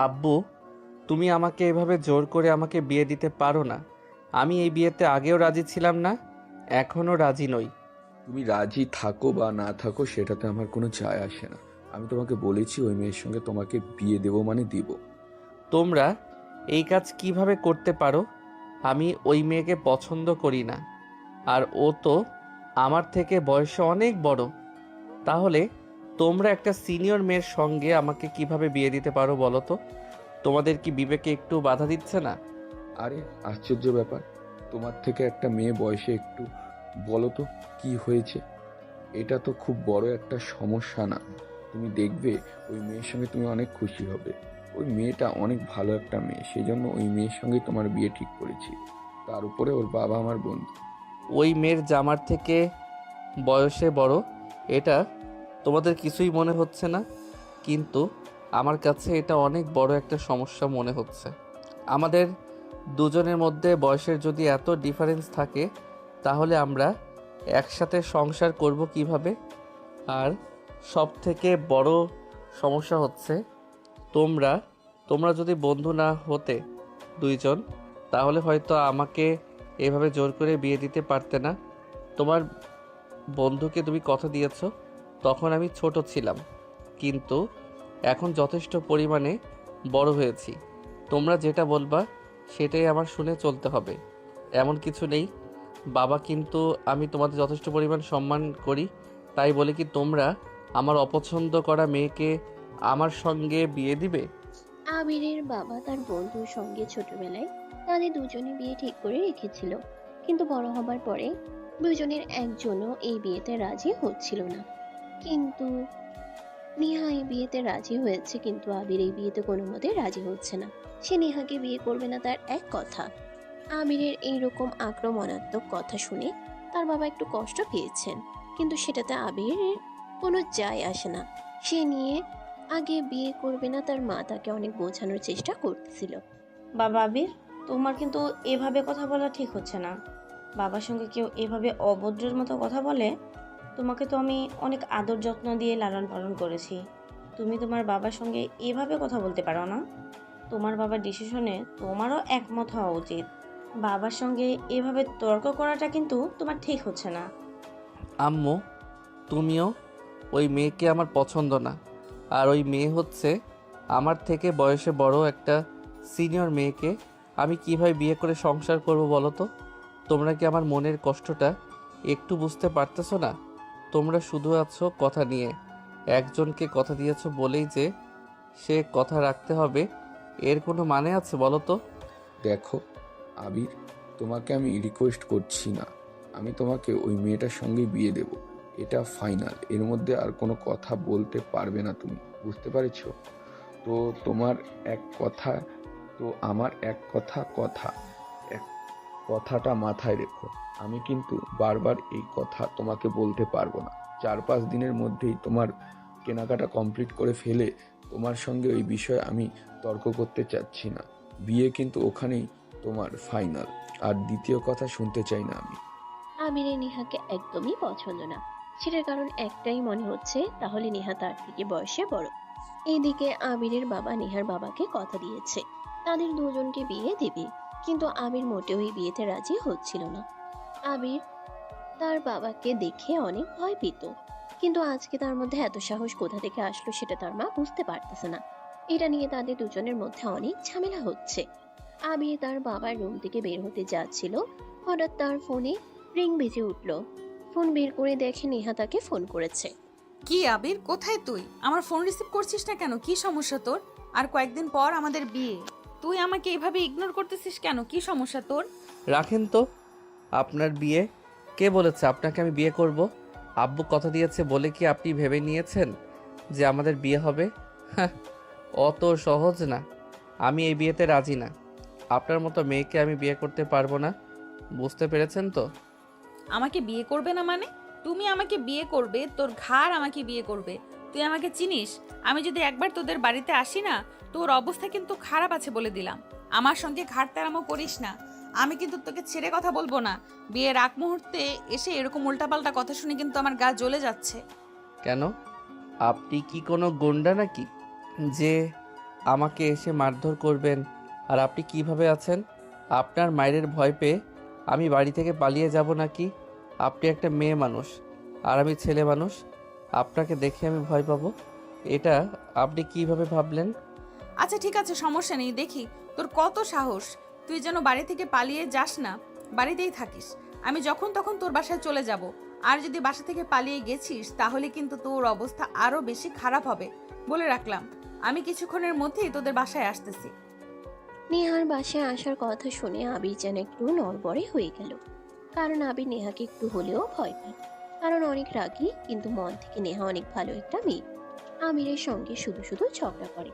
আব্বু, তুমি আমাকে এভাবে জোর করে আমাকে বিয়ে দিতে পারো না। আমি এই বিয়েতে আগেও রাজি ছিলাম না, এখনও রাজি নই। তুমি রাজি থাকো বা না থাকো সেটাতে আমার কোনো যায় আসে না। আমি তোমাকে বলেছি ওই মেয়ের সঙ্গে তোমাকে বিয়ে দেবো মানে দিব। তোমরা এই কাজ কিভাবে করতে পারো? আমি ওই মেয়েকে পছন্দ করি না, আর ও তো আমার থেকে বয়সে অনেক বড়। তাহলে তোমরা একটা সিনিয়র মেয়ের সঙ্গে আমাকে কিভাবে বিয়ে দিতে পারো বলো তো? তোমাদের কি বিবেকে একটু বাধা দিচ্ছে না? আরে আশ্চর্য ব্যাপার, তোমার থেকে একটা মেয়ে বয়সে একটু, বলো তো কি হয়েছে? এটা তো খুব বড় একটা সমস্যা না। তুমি দেখবে ওই মেয়ের সঙ্গে তুমি অনেক খুশি হবে। ওই মেয়েটা অনেক ভালো একটা মেয়ে, সেই জন্য ওই মেয়ের সঙ্গে তোমার বিয়ে ঠিক করেছি। তার উপরে ওর বাবা আমার বন্ধু। ওই মেয়ের জামার থেকে বয়সে বড়, এটা তোমাদের কিছুই মনে হচ্ছে না, কিন্তু আমার কাছে এটা অনেক বড় একটা সমস্যা মনে হচ্ছে। আমাদের দুজনের মধ্যে বয়সের যদি এত ডিফারেন্স থাকে, তাহলে আমরা একসাথে সংসার করব কিভাবে? আর সব থেকে বড় সমস্যা হচ্ছে, তোমরা তোমরা যদি বন্ধু না হতে দুইজন, তাহলে হয়তো আমাকে এভাবে জোর করে বিয়ে দিতে পারতে না। তোমার বন্ধুকে তুমি কথা দিয়েছো, তখন আমি ছোট ছিলাম, কিন্তু এখন যথেষ্ট পরিমাণে বড় হয়েছি। তোমরা যেটা বলবা সেটাই আমার শুনে চলতে হবে, এমন কিছু নেই। বাবা, কিন্তু আমি তোমাদের যথেষ্ট পরিমাণ সম্মান করি, তাই বলে কি তোমরা আমার অপছন্দ করা মেয়েকে আমার সঙ্গে বিয়ে দিবে? আবিরের বাবা তার বন্ধুর সঙ্গে ছোটবেলায় তাদের দুজনে বিয়ে ঠিক করে রেখেছিল, কিন্তু বড় হবার পরে দুজনের একজনও এই বিয়েতে রাজি হচ্ছিল না। কিন্তু নেহা এই বিয়েতে রাজি হয়েছে, কিন্তু আবির এই বিয়েতে কোনো মতে রাজি হচ্ছে না। সে নেহাকে বিয়ে করবে না, তার এক কথা। আবিরের এইরকম আক্রমণাত্মক কথা শুনে তার বাবা একটু কষ্ট পেয়েছেন, কিন্তু সেটাতে আবিরের কোনো যায় আসে না। সে নিয়ে আগে বিয়ে করবে না, তার মা তাকে অনেক বোঝানোর চেষ্টা করতেছিল। বাবা আবির, তোমার কিন্তু এভাবে কথা বলা ঠিক হচ্ছে না। বাবার সঙ্গে কেউ এভাবে অভদ্রের মতো কথা বলে? তোমাকে তো আমি অনেক আদর যত্ন দিয়ে লালন পালন করেছি। তুমি তোমার বাবার সঙ্গে এভাবে কথা বলতে পারো না? তোমার বাবার ডিসিশনে তোমারও একমত হওয়া উচিত। বাবার সঙ্গে এভাবে তর্ক করাটা কিন্তু তোমার ঠিক হচ্ছে না। আম্মু, তুমিও, ওই মেয়েকে আমার পছন্দ না। আর ওই মেয়ে হচ্ছে আমার থেকে বয়সে বড় একটা সিনিয়র মেয়েকে আমি কিভাবে বিয়ে করে সংসার করব বলো তো? তোমরা কি আমার মনের কষ্টটা একটু বুঝতে পারতেছো না? তোমরা শুধু আছো কথা নিয়ে, একজনকে কথা দিয়েছো বলেই যে সে কথা রাখতে হবে, এর কোনো মানে আছে বলো তো? দেখো আবির, তোমাকে আমি রিকোয়েস্ট করছি না। আমি তোমাকে ওই মেয়েটার সঙ্গে বিয়ে দেব, এটা ফাইনাল। এর মধ্যে আর কোনো কথা বলতে পারবে না তুমি, বুঝতে পেরেছো? তো তোমার এক কথা, তো আমার এক কথা কথা, এক কথাটা মাথায় রেখো। আমি কিন্তু বারবার এই কথা তোমাকে বলতে পারবো না। 4-5 দিনের মধ্যেই তোমার কেনাকাটা কমপ্লিট করে ফেলে তোমার সঙ্গে ওই বিষয়ে আমি তর্ক করতে চাচ্ছি না। বিয়ে কিন্তু ওখানেই তোমার ফাইনাল। আর দ্বিতীয় কথা শুনতে চাই না আমি। আবিরের নেহাকে একদমই পছন্দ না। সেটার কারণ একটাই মনে হচ্ছে, তাহলে নেহা তার থেকে বয়সে বড়। এইদিকে আবিরের বাবা নেহার বাবাকে কথা দিয়েছে তাদের দুজনকে বিয়ে দেবে, কিন্তু আবির মোটেও এই বিয়েতে রাজি হচ্ছিল না। আবির তার বাবাকে দেখে অনেক ভয় পেত, কিন্তু আজকে তার মধ্যে এত সাহস কোথা থেকে আসলো সেটা তার মা বুঝতে পারতেছে না। এটা নিয়ে তাদের দুজনের মধ্যে অনেক ঝামেলা হচ্ছে। আবির তার বাবার রুম থেকে বের হতে যাচ্ছিল, হঠাৎ তার ফোনে রিং বেজে উঠল। ফোন বের করে দেখে নেহা তাকে ফোন করেছে। কি আবির, কোথায় তুই? আমার ফোন রিসিভ করছিস না কেন? কি সমস্যা তোর? আর কয়েকদিন পর আমাদের বিয়ে, তুই আমাকে এভাবে ইগনোর করতেছিস কেন? কি সমস্যা তোর? রাখেন তো, আপনার বিয়ে? কে বলেছে আপনাকে আমি বিয়ে করব? আব্বু কথা দিয়েছে বলে কি আপনি ভেবে নিয়েছেন যে আমাদের বিয়ে হবে? হ্যাঁ, অত সহজ না। আমি এই বিয়েতে রাজি না। আপনার মতো মেয়েকে আমি বিয়ে করতে পারবো না, বুঝতে পেরেছেন তো? আমাকে বিয়ে করবে না মানে? তুমি আমাকে বিয়ে করবে, তোর ঘাড় আমাকে বিয়ে করবে। তুই আমাকে চিনিস? আমি যদি একবার তোদের বাড়িতে আসি না, তোর অবস্থা কিন্তু খারাপ আছে বলে দিলাম। আমার সঙ্গে ঘাড় তেরামো করিস না। আমি কিন্তু তোকে ছেড়ে কথা বলবো না। বিয়ের আগ মুহূর্তে এসে এরকম উল্টাপাল্টা কথা শুনে কিন্তু আমার গা জ্বলে যাচ্ছে। কেন? আপনি কি কোনো গুন্ডা নাকি যে আমাকে এসে মারধর করবেন। আর আপনি কিভাবে আছেন? আপনার মায়ের ভয় পেয়ে আমি বাড়ি থেকে পালিয়ে যাব নাকি? আপনি একটা মেয়ে মানুষ আর আমি ছেলে মানুষ, আপনাকে দেখে আমি ভয় পাবো, এটা আপনি কিভাবে ভাবলেন? আচ্ছা ঠিক আছে, সমস্যা নেই, দেখি তোর কত সাহস। তুই যেন বাড়ি থেকে পালিয়ে যাস না, বাড়িতেই থাকিস। আমি যখন তখন তোর বাসায় চলে যাব। আর যদি বাসা থেকে পালিয়ে গেছিস তাহলে কিন্তু তোর অবস্থা আরো বেশি খারাপ হবে, বলে রাখলাম। আমি কিছুক্ষণের মধ্যেই তোদের বাসায় আসতেছি। নেহার বাসায় আসার কথা শুনে আবির যেন একটু নড়বড়ে হয়ে গেল। কারণ আবির নেহাকে একটু হলেও ভয় পায়। কারণ অনেক রাগী, কিন্তু মন থেকে নেহা অনেক ভালো একটা মেয়ে। আবিরের সঙ্গে শুধু শুধু ঝগড়া করে।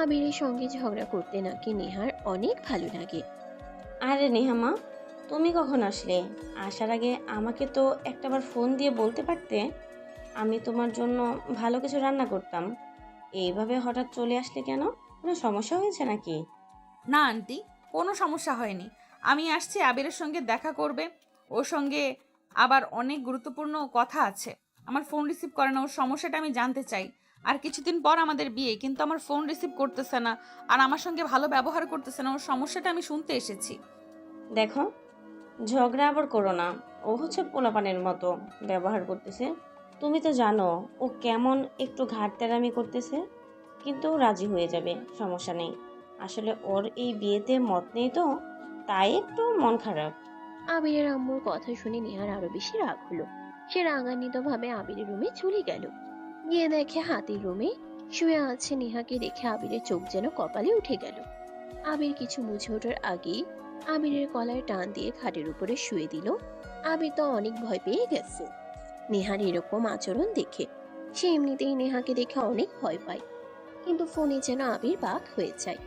আবিরের সঙ্গে ঝগড়া করতে নাকি নেহার অনেক ভালো লাগে। আরে নেহামা, তুমি কখন আসলে? আসার আগে আমাকে তো একটাবার ফোন দিয়ে বলতে পারতে। আমি তোমার জন্য ভালো কিছু রান্না করতাম। এইভাবে হঠাৎ চলে আসলে কেন? কোনো সমস্যা হয়েছে নাকি? না আন্টি, কোনো সমস্যা হয়নি। আমি আসছি আবিরের সঙ্গে দেখা করবে। ওর সঙ্গে আবার অনেক গুরুত্বপূর্ণ কথা আছে। আমার ফোন রিসিভ করে না, ওর সমস্যাটা আমি জানতে চাই। আর কিছুদিন পর আমাদের বিয়ে, কিন্তু আমার ফোন রিসিভ করতেছে না আর আমার সঙ্গে ভালো ব্যবহার করতেছে না। ওর সমস্যাটা আমি শুনতে এসেছি। দেখো, ঝগড়া আবার করো না। ও হচ্ছে পোলাপানের মতো ব্যবহার করতেছে। তুমি তো জানো ও কেমন একটু ঘাটতেরামি করতেছে, কিন্তু ও রাজি হয়ে যাবে, সমস্যা নেই। আসলে ওর এই বিয়েতে মত নেই তো, তাই একটু মন খারাপ। আবিরের আম্মুর কথা শুনে নেহার আরো বেশি রাগ হলো। সে রাগান্বিত ভাবে আবিরের রুমে চলে গেল। গিয়ে দেখে হাতির রুমে শুয়ে আছে নেহাকে দেখে আবিরের চোখ যেন কপালে উঠে গেল। আবির কিছু বুঝে ওঠার আগেই আবিরের গলায় টান দিয়ে খাটের উপরে শুয়ে দিল। আবির তো অনেক ভয় পেয়ে গেছে নেহার এরকম আচরণ দেখে। সে এমনিতেই নেহাকে দেখে অনেক ভয় পায়, কিন্তু ফোনে যেন আবির বাক হয়ে যায়।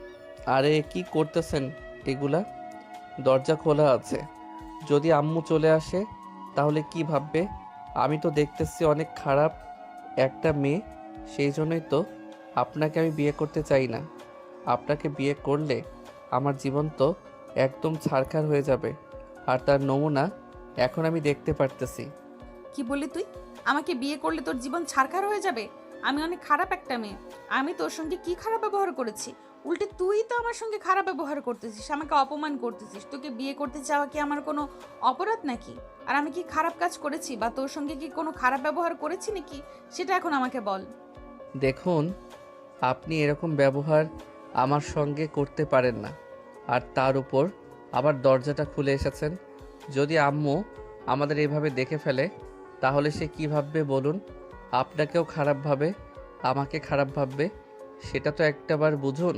আরে কি করতেছেন এগুলা? দরজা খোলা আছে, যদি আম্মু চলে আসে তাহলে কি ভাববে? আমি তো দেখতেছি অনেক খারাপ একটা মেয়ে, সেই জন্যই তো আপনাকে আমি বিয়ে করতে চাই না। আপনাকে বিয়ে করলে আমার জীবন তো একদম ছারখার হয়ে যাবে, আর তার নমুনা এখন আমি দেখতে পারতেছি। কি বললি তুই? আমাকে বিয়ে করলে তোর জীবন ছারখার হয়ে যাবে? আমি অনেক খারাপ একটা মেয়ে। আমি তোর সঙ্গে কি খারাপ ব্যবহার করেছি? উল্টে তুই তো আমার সঙ্গে খারাপ ব্যবহার করতেছিস, আমাকে অপমান করতেছিস। তোকে বিয়ে করতে চাওয়া কি আমার কোনো অপরাধ নাকি? আর আমি কি খারাপ কাজ করেছি বা তোর সঙ্গে কি কোনো খারাপ ব্যবহার করেছি নাকি, সেটা এখন আমাকে বল। দেখুন, আপনি এরকম ব্যবহার আমার সঙ্গে করতে পারেন না, আর তার উপর আবার দরজাটা খুলে এসেছেন। যদি আম্মু আমাদের এভাবে দেখে ফেলে তাহলে সে কী ভাববে বলুন? আপনাকেও খারাপ ভাবে, আমাকে খারাপ ভাববে, সেটা তো একটাবার বুঝুন।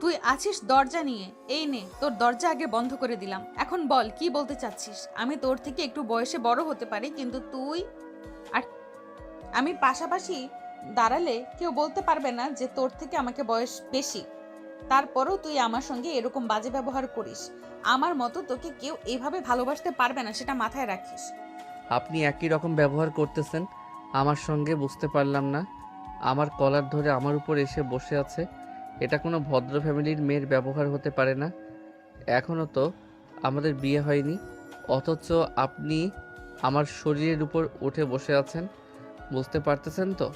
তুই আছিস দরজা নিয়ে, এই নে তোর দরজা আগে বন্ধ করে দিলাম। এখন বল কি বলতে চাচ্ছিস? আমি তোর থেকে একটু বয়সে বড় হতে পারি, কিন্তু তুই আর আমি পাশাপাশি দাঁড়ালে কেউ বলতে পারবে না যে তোর থেকে আমাকে বয়স বেশি। তারপরেও তুই আমার সঙ্গে এরকম বাজে ব্যবহার করিস। আমার মতো তোকে কেউ এইভাবে ভালোবাসতে পারবে না, সেটা মাথায় রাখিস। আপনি একই রকম ব্যবহার করতেছেন আমার সঙ্গে, বুঝতে পারলাম না। আমার কলার ধরে আমার উপর এসে বসে আছে, এটা কোনো ভদ্র ফ্যামিলির মেয়ের ব্যবহার হতে পারে না। এখনও তো আমাদের বিয়ে হয়নি, অথচ আপনি আমার শরীরের উপর উঠে বসে আছেন। বুঝতে পারতেছেন তো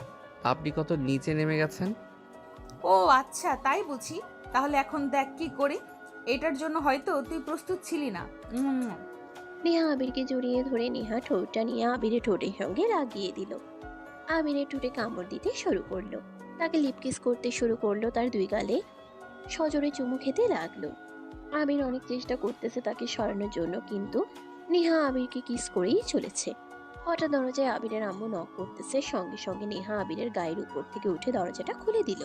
আপনি কত নিচে নেমে গেছেন? ও আচ্ছা, তাই বুঝি। তাহলে এখন দেখ কি করি। এটার জন্য হয়তো তুই প্রস্তুত ছিলি না। নেহা আবিরকে জড়িয়ে ধরে নেহা ঠোঁটটা নিয়ে আবিরের ঠোঁটের সঙ্গে লাগিয়ে দিল। আবিরের ঠোঁটে কামড় দিতে শুরু করলো, তাকে লিপকিস করতে শুরু করলো, তার দুই গালে সজোরে চুমু খেতে লাগলো। আবির অনেক চেষ্টা করতেছে তাকে সরানোর জন্য, কিন্তু নেহা আবিরকে কিস করেই চলেছে। হঠাৎ দরজায় আবিরের আম্মু নক করতেছে, সঙ্গে সঙ্গে নেহা আবিরের গায়ের উপর থেকে উঠে দরজাটা খুলে দিল।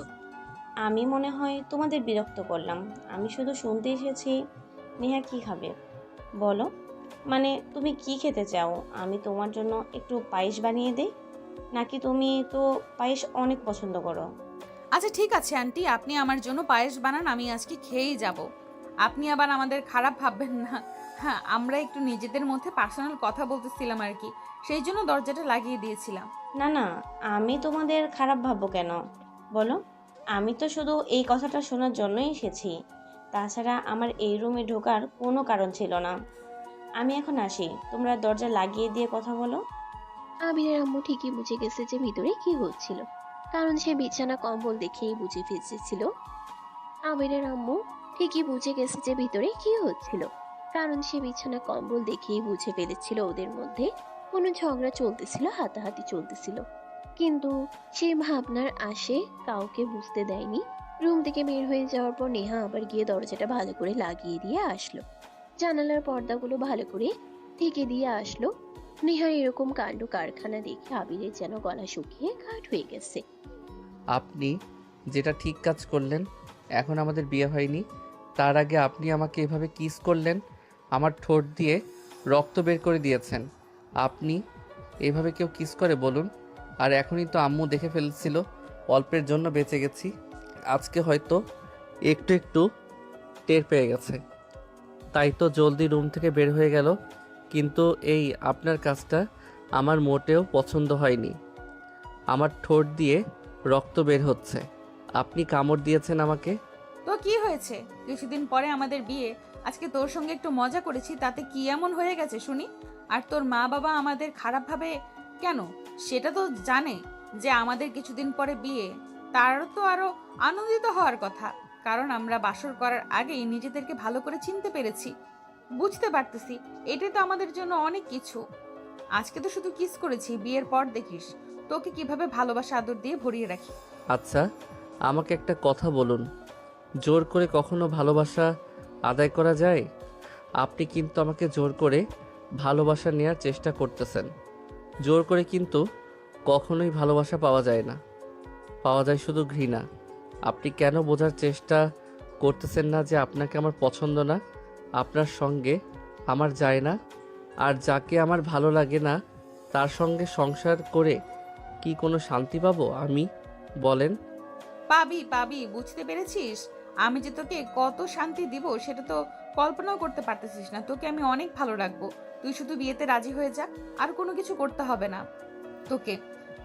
আমি মনে হয় তোমাদের বিরক্ত করলাম। আমি শুধু শুনতে এসেছি নেহা কি খাবে বলো। মানে তুমি কি খেতে চাও? আমি তোমার জন্য একটু পায়েস বানিয়ে দেই, নাকি তুমি তো পায়েস অনেক পছন্দ করো? আচ্ছা ঠিক আছে আন্টি, আপনি আমার জন্য পায়েস বানান, আমি আজকে খেয়েই যাব। আপনি আবার আমাদের খারাপ ভাববেন না। হ্যাঁ, আমরা একটু নিজেদের মধ্যে পার্সোনাল কথা বলতেছিলাম আর কি, সেই জন্য দরজাটা লাগিয়ে দিয়েছিলাম। না না, আমি তোমাদের খারাপ ভাববো কেন বলো? আমি তো শুধু এই কথাটা শোনার জন্যই এসেছি। তাছাড়া আমার এই রুমে ঢোকার কোনো কারণ ছিল না। আমি এখন আসি, তোমরা দরজা লাগিয়ে দিয়ে কথা বলো। আবিরের আম্মু ঠিকই বুঝে গেছে যে ভিতরে কি হচ্ছিল, কারণ সে বিছানা কম্বল দেখেই বুঝে ফেলেছিল আবিরের আম্মু ঠিকই বুঝে গেছে যে ভিতরে কি হচ্ছিল, কারণ সে বিছানা কম্বল দেখেই বুঝে ফেলেছিল ওদের মধ্যে কোনো ঝগড়া চলতেছিল, হাতাহাতি চলতেছিল। কিন্তু সে ভাবনার আসে কাউকে বুঝতে দেয়নি। রুম থেকে বের হয়ে যাওয়ার পর নেহা আবার গিয়ে দরজাটা ভালো করে লাগিয়ে দিয়ে আসলো, জানালার পর্দাগুলো ভালো করে ঢেকে দিয়ে আসলো। নেহার এরকম কাণ্ড কারখানা দেখে আবিরের যেন গলা শুকিয়ে কাঠ হয়ে গেছে। আপনি যেটা ঠিক কাজ করলেন। এখন আমাদের বিয়ে হয়নি, তার আগে আপনি আমাকে এভাবে কিস করলেন, আমার ঠোঁট দিয়ে রক্ত বের করে দিয়েছেন। আপনি এভাবে কেউ কিস করে বলুন? আর এখনই তো আম্মু দেখে ফেলছিল, অল্পের জন্য বেঁচে গেছি। আজকে হয়তো একটু একটু টের পেয়ে গেছে, তাই তো জলদি রুম থেকে বের হয়ে গেল। কিন্তু এই আপনার কাজটা আমার মোটেও পছন্দ হয়নি। আমার ঠোঁট দিয়ে রক্ত বের হচ্ছে, আপনি কামড় দিয়েছেন আমাকে। তো কি হয়েছে? কিছুদিন পরে আমাদের বিয়ে, আজকে তোর সঙ্গে একটু মজা করেছি, তাতে কি এমন হয়ে গেছে শুনি? আর তোর মা বাবা আমাদের খারাপ ভাবে কেন? সেটা তো জানে যে আমাদের কিছুদিন পরে বিয়ে, তারও তো আরো আনন্দিত হওয়ার কথা, কারণ আমরা বাসর করার আগেই নিজেদেরকে ভালো করে চিনতে পেরেছি। বুঝতে পারতেছি এটাই তো আমাদের জন্য অনেক কিছু। আজকে তো শুধু কিস করেছি, বিয়ের পর দেখিস তোকে কিভাবে ভালোবাসা আদর দিয়ে ভরিয়ে রাখি। আচ্ছা, আমাকে একটা কথা বলুন, জোর করে কখনো ভালোবাসা আদায় করা যায়? আপনি কিন্তু আমাকে জোর করে ভালোবাসা নেওয়ার চেষ্টা করতেছেন। জোর করে কিন্তু কখনোই ভালোবাসা পাওয়া যায় না, পাওয়া যায় শুধু ঘৃণা। আপনি কেন বোঝার চেষ্টা করতেছেন না যে আপনাকে আমার পছন্দ না, আপনার সঙ্গে আমার যায় না? আর যাকে আমার ভালো লাগে না তার সঙ্গে সংসার করে কি কোনো শান্তি পাবো আমি, বলেন? পাবি পাবি, বুঝতে পেরেছিস? আমি যে তোকে কত শান্তি দিব সেটা তো কল্পনাও করতে পারতেছিস না। তোকে আমি অনেক ভালো রাখবো, তুই শুধু বিয়েতে রাজি হয়ে যা, আর কোনো কিছু করতে হবে না তোকে।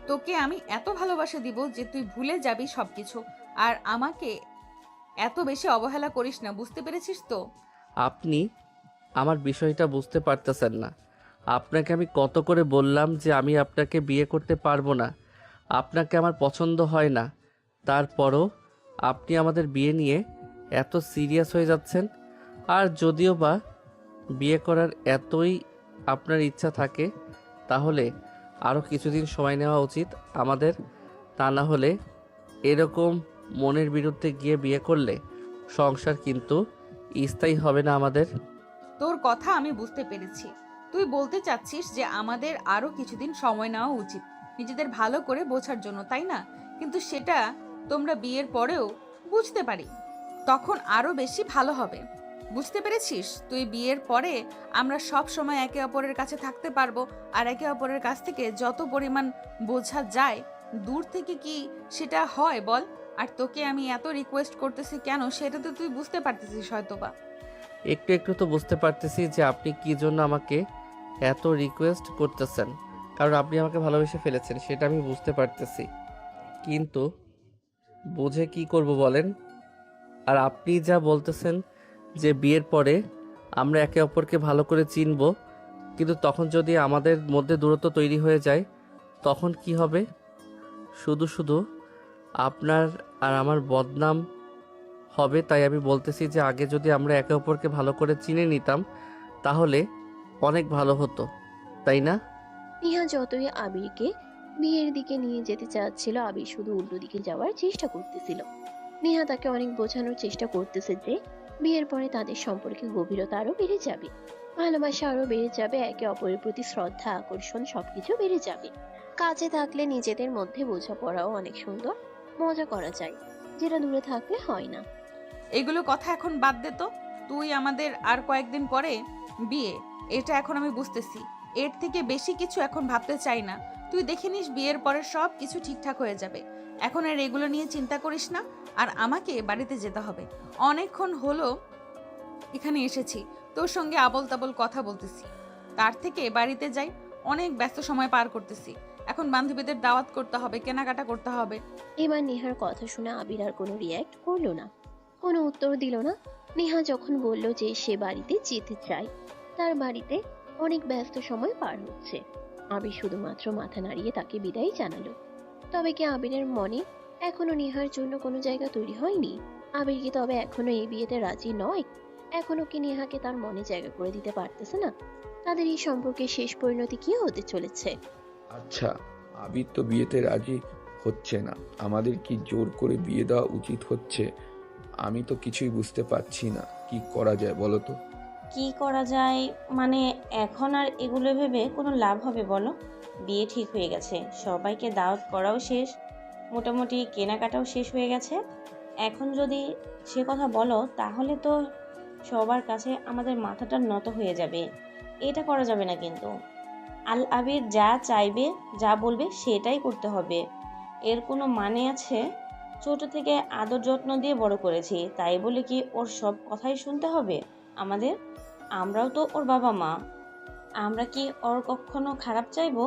তোকে আমি এত ভালোবাসা দিব যে তুই ভুলে যাবি সবকিছু। আর আমাকে এত বেশি অবহেলা করিস না, বুঝতে পেরেছিস তো? আপনি আমার বিষয়টা বুঝতে পারতেছেন না। আপনাকে আমি কত করে বললাম যে আমি আপনাকে বিয়ে করতে পারবো না, আপনাকে আমার পছন্দ হয় না। তারপরও আপনি আমাদের বিয়ে নিয়ে এত সিরিয়াস হয়ে যাচ্ছেন। আর যদিও বা বিয়ে করার এতই আপনার ইচ্ছা থাকে, তাহলে আরও কিছুদিন সময় নেওয়া উচিত আমাদের। তা না হলে এরকম মনের বিরুদ্ধে গিয়ে বিয়ে করলে সংসার কিন্তু স্থায়ী হবে না আমাদের। তোর কথা আমি বুঝতে পেরেছি। তুই বলতে চাচ্ছিস যে আমাদের আরো কিছুদিন সময় নেওয়া উচিত নিজেদের ভালো করে বোঝার জন্য, তাই না? কিন্তু সেটা তোমরা বিয়ের পরেও বুঝতে পারি, তখন আরো বেশি ভালো হবে। বুঝতে পেরেছিস? তুই বিয়ের পরে আমরা সব সময় একে অপরের কাছে থাকতে পারবো, আর একে অপরের কাছ থেকে যত পরিমাণ বোঝা যায় দূর থেকে কি সেটা হয় বল? আর তোকে আমি এত রিকোয়েস্ট করতেছি কেন সেটা তো তুই বুঝতে পারতেছিস হয়তোবা। একটু একটু তো বুঝতে পারতেছি যে আপনি কি জন্য আমাকে এত রিকোয়েস্ট করতেছেন, কারণ আপনি আমাকে ভালোবেসে ফেলেছেন, সেটা আমি বুঝতে পারতেছি। কিন্তু বুঝে কি করব বলেন? আর আপনি যা বলতেছেন যে বিয়ের পরে আমরা একে অপরকে ভালো করে চিনব, কিন্তু তখন যদি আমাদের মধ্যে দূরত্ব তৈরি হয়ে যায় তখন কি হবে? শুধু শুধু আপনার আর আমার বদনাম হবে। তাই আমি বলতেছি যে আগে যদি আমরা একে অপরকে ভালো করে চিনে নিতাম তাহলে অনেক ভালো হতো, তাই না? নেহা যতই আবিরকে বিয়ের দিকে নিয়ে যেতে চাচ্ছিল, আবির শুধু উল্টো দিকে যাওয়ার চেষ্টা করতেছিল। নেহা তাকে অনেক বোঝানোর চেষ্টা করতেছে যে বিয়ের পরে তাদের সম্পর্কে গভীরতা আরো বেড়ে যাবে, ভালোবাসা আরো বেড়ে যাবে, একে অপরের প্রতি শ্রদ্ধা আকর্ষণ সবকিছু বেড়ে যাবে। কাছে থাকলে নিজেদের মধ্যে বোঝাপড়াও অনেক সুন্দর মজা করা যায়, যেটা দূরে থাকলে হয় না। এগুলো কথা এখন বাদ দে তো। তুই আমাদের আর কয়েকদিন পরে বিয়ে, এটা এখন আমি বুঝতেছি। এর থেকে বেশি কিছু এখন ভাবতে চাই না। তুই দেখে নিস বিয়ের পরে সব কিছু ঠিকঠাক হয়ে যাবে। এখন আর এগুলো নিয়ে চিন্তা করিস না। আর আমাকে বাড়িতে যেতে হবে, অনেকক্ষণ হলো এখানে এসেছি, তোর সঙ্গে আবল তাবল কথা বলতেছি। তার থেকে বাড়িতে যাই, অনেক ব্যস্ত সময় পার করতেছি। এখন বান্ধবীদের দাওয়াত করতে হবে, কেনাকাটা করতে হবে। এবার নেহার কথা শুনে আবির আর কোনো রিয়্যাক্ট করলো না, কোনো উত্তর দিল না। নেহা যখন বলল যে সে বাড়িতে যেতে চায়, তার বাড়িতে অনেক ব্যস্ত সময় পার হচ্ছে, আবির শুধুমাত্র মাথা নাড়িয়ে তাকে বিদায় জানালো। তবে কি আবিরের মনে এখনো নেহার জন্য কোনো জায়গা তৈরি হয়নি? আবির কি তবে এখনো এই বিয়েতে রাজি নয়? এখনো কি নেহাকে তার মনে জায়গা করে দিতে পারতেছে না? তাদের এই সম্পর্কের শেষ পরিণতি কি হতে চলেছে? আচ্ছা, আবির তো বিয়েতে রাজি হচ্ছে না, আমাদের কি জোর করে বিয়ে দেওয়া উচিত হচ্ছে? আমি তো কিছুই বুঝতে পারছি না, কি করা যায় বলো তো? কি করা যায় মানে? এখন আর এগুলো ভেবে কোনো লাভ হবে বলো? বিয়ে ঠিক হয়ে গেছে, সবাইকে দাওয়াত করাও শেষ, মোটামুটি কেনাকাটাও শেষ হয়ে গেছে। এখন যদি সে কথা বলো তাহলে তো সবার কাছে আমাদের মাথাটা নত হয়ে যাবে। এটা করা যাবে না কিন্তু। আল আবির যা চাইবে, যা বলবে সেটাই করতে হবে। এর কোনো মানে আছে? ছোট থেকে আদর যত্ন দিয়ে বড় করেছি, তাই বলে কি ওর সব কথাই শুনতে হবে আমাদের? আমরাও তো ওর বাবা মা। আমরা কি ওর কখনো খারাপ চাইবো?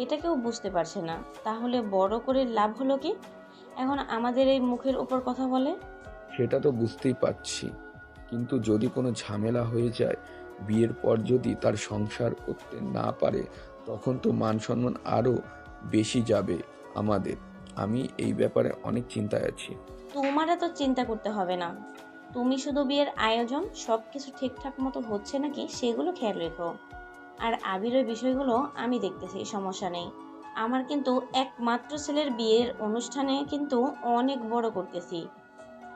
এটা কেউ বুঝতে পারছে না। তাহলে বড় করে লাভ হলো কি? এখন আমাদের এই মুখের উপর কথা বলে। সেটা তো বুঝতেই পারছি, কিন্তু যদি কোনো ঝামেলা হয়ে যায়, বিয়ের পর যদি তার সংসার করতে না পারে, তখন তো মান সম্মান আরো বেশি যাবে আমাদের। আমি এই ব্যাপারে অনেক চিন্তায় আছি। তোমার এত চিন্তা করতে হবে না। তুমি শুধু বিয়ের আয়োজন, সব কিছু ঠিকঠাক মতো হচ্ছে নাকি সেগুলো খেয়াল রেখো। আর আবিরের বিষয়গুলো আমি দেখতেছি, সমস্যা নেই। আমার কিন্তু একমাত্র ছেলের বিয়ের অনুষ্ঠানে কিন্তু অনেক বড় করতেছি,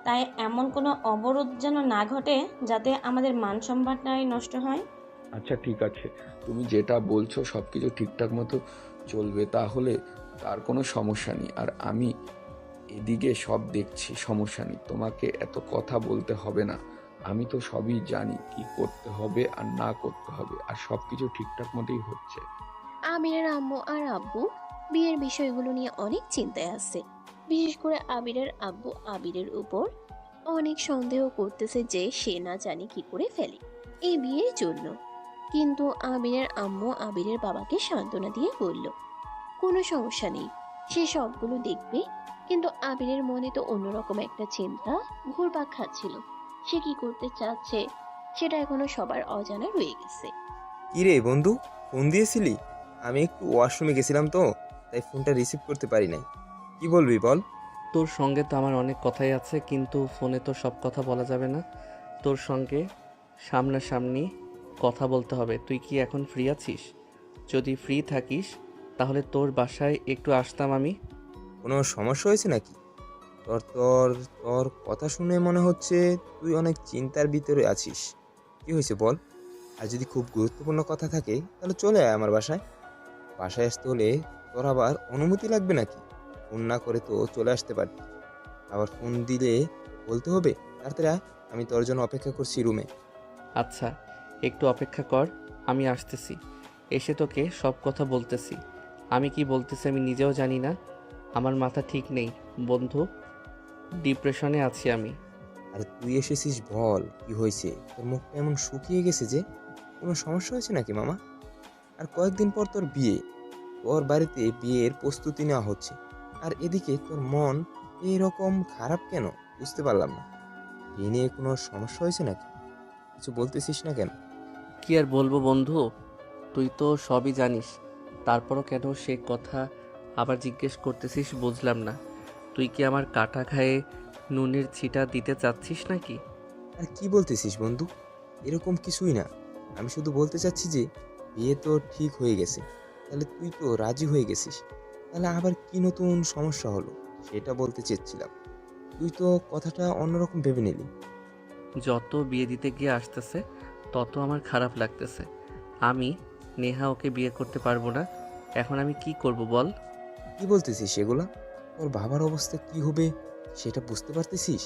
তাই এমন কোনো অবরোধ যেন না ঘটে যাতে আমাদের মান সম্মানটাই নষ্ট হয়। আচ্ছা ঠিক আছে, তুমি যেটা বলছো সব কিছু ঠিকঠাক মতো চলবে, তাহলে তার কোনো সমস্যা নেই। আর আমি এদিকে সব দেখছি, সমস্যা নেই, তোমাকে এত কথা বলতে হবে না। আমি তো সবই জানি কি করতে হবে আর না করতে হবে, আর সব কিছু ঠিকঠাক মতোই হচ্ছে। আবিরের আম্মু আর আব্বু বিয়ের বিষয়গুলো নিয়ে অনেক চিন্তায় আছে। বিশেষ করে আবিরের আব্বু আবিরের উপর অনেক সন্দেহ করতেছে যে সে না জানি কি করে ফেলে এই বিয়ের জন্য। কিন্তু আবিরের আম্মু আবিরের বাবাকে সান্ত্বনা দিয়ে বলল, কোনো সমস্যা নেই, সে সবগুলো দেখবে। কিন্তু আবিরের মনে তো অন্যরকম একটা চিন্তা ঘুরপাক খাচ্ছিল। সে কি করতে চাচ্ছে সেটা এখনো সবার অজানা রয়ে গেছে। কিরে বন্ধু, ফোন দিয়েছিলি? আমি একটু ওয়াশরুমে গেছিলাম তো, তাই ফোনটা রিসিভ করতে পারি নাই। কি বলবি বল? তোর সঙ্গে তো আমার অনেক কথাই আছে, কিন্তু ফোনে তো সব কথা বলা যাবে না। তোর সঙ্গে সামনাসামনি কথা বলতে হবে। তুই কি এখন ফ্রি আছিস? যদি ফ্রি থাকিস তাহলে তোর বাসায় একটু আসতাম আমি। কোনো সমস্যা হয়েছে নাকি? তোর তোর তোর কথা শুনে মনে হচ্ছে তুই অনেক চিন্তার ভিতরে আছিস। কি হয়েছে বল? আর যদি খুব গুরুত্বপূর্ণ কথা থাকে তাহলে চলে আয় আমার বাসায়। বাসায় আসতে হলে তোর আবার অনুমতি লাগবে নাকি? ফোন না করে তো চলে আসতে পারতি। আবার ফোন দিলে বলতে হবে তাড়াতাড়ি আয়, আমি তোর জন্য অপেক্ষা করছি রুমে। আচ্ছা, একটু অপেক্ষা কর, আমি আসতেছি। এসে তোকে সব কথা বলতেছি। আমি কি বলতেছি আমি নিজেও জানি না। আমার মাথা ঠিক নেই বন্ধু, ডিপ্রেশনে আছি আমি। আরে তুই এসেছিস, বল কি হয়েছে? তোর মুখটা এমন শুকিয়ে গেছে যে, কোনো সমস্যা হয়েছে নাকি মামা? আর কয়েকদিন পর তোর বিয়ে, তোর বাড়িতে বিয়ের প্রস্তুতি নেওয়া হচ্ছে, আর এদিকে তোর মন এইরকম খারাপ কেন? বুঝতে পারলাম না। বিয়ে নিয়ে কোনো সমস্যা হয়েছে নাকি? কিছু বলতেছিস না কেন? কি আর বলবো বন্ধু, তুই তো সবই জানিস, তারপরও কেন সে কথা আবার জিজ্ঞেস করতেছিস বুঝলাম না। তুই কি আমার কাটা খায়ে নুনের ছিটা দিতে চাচ্ছিস নাকি? আর কি বলতেছিস বন্ধু? এরকম কিছুই না। আমি শুধু বলতে চাচ্ছি যে বিয়ে তো ঠিক হয়ে গেছে, তাহলে তুই তো রাজি হয়ে গেছিস, তাহলে আবার কি নতুন সমস্যা হলো সেটা বলতে চেয়েছিলাম। তুই তো কথাটা অন্যরকম ভেবে নিলি। যত বিয়ে দিতে গিয়ে আসতেছে তত আমার খারাপ লাগতেছে। আমি নেহা ওকে বিয়ে করতে পারবো না। এখন আমি কি করব বল? কি বলতেছিস সেগুলা? তোর বাবার অবস্থা কি হবে সেটা বুঝতে পারতেছিস?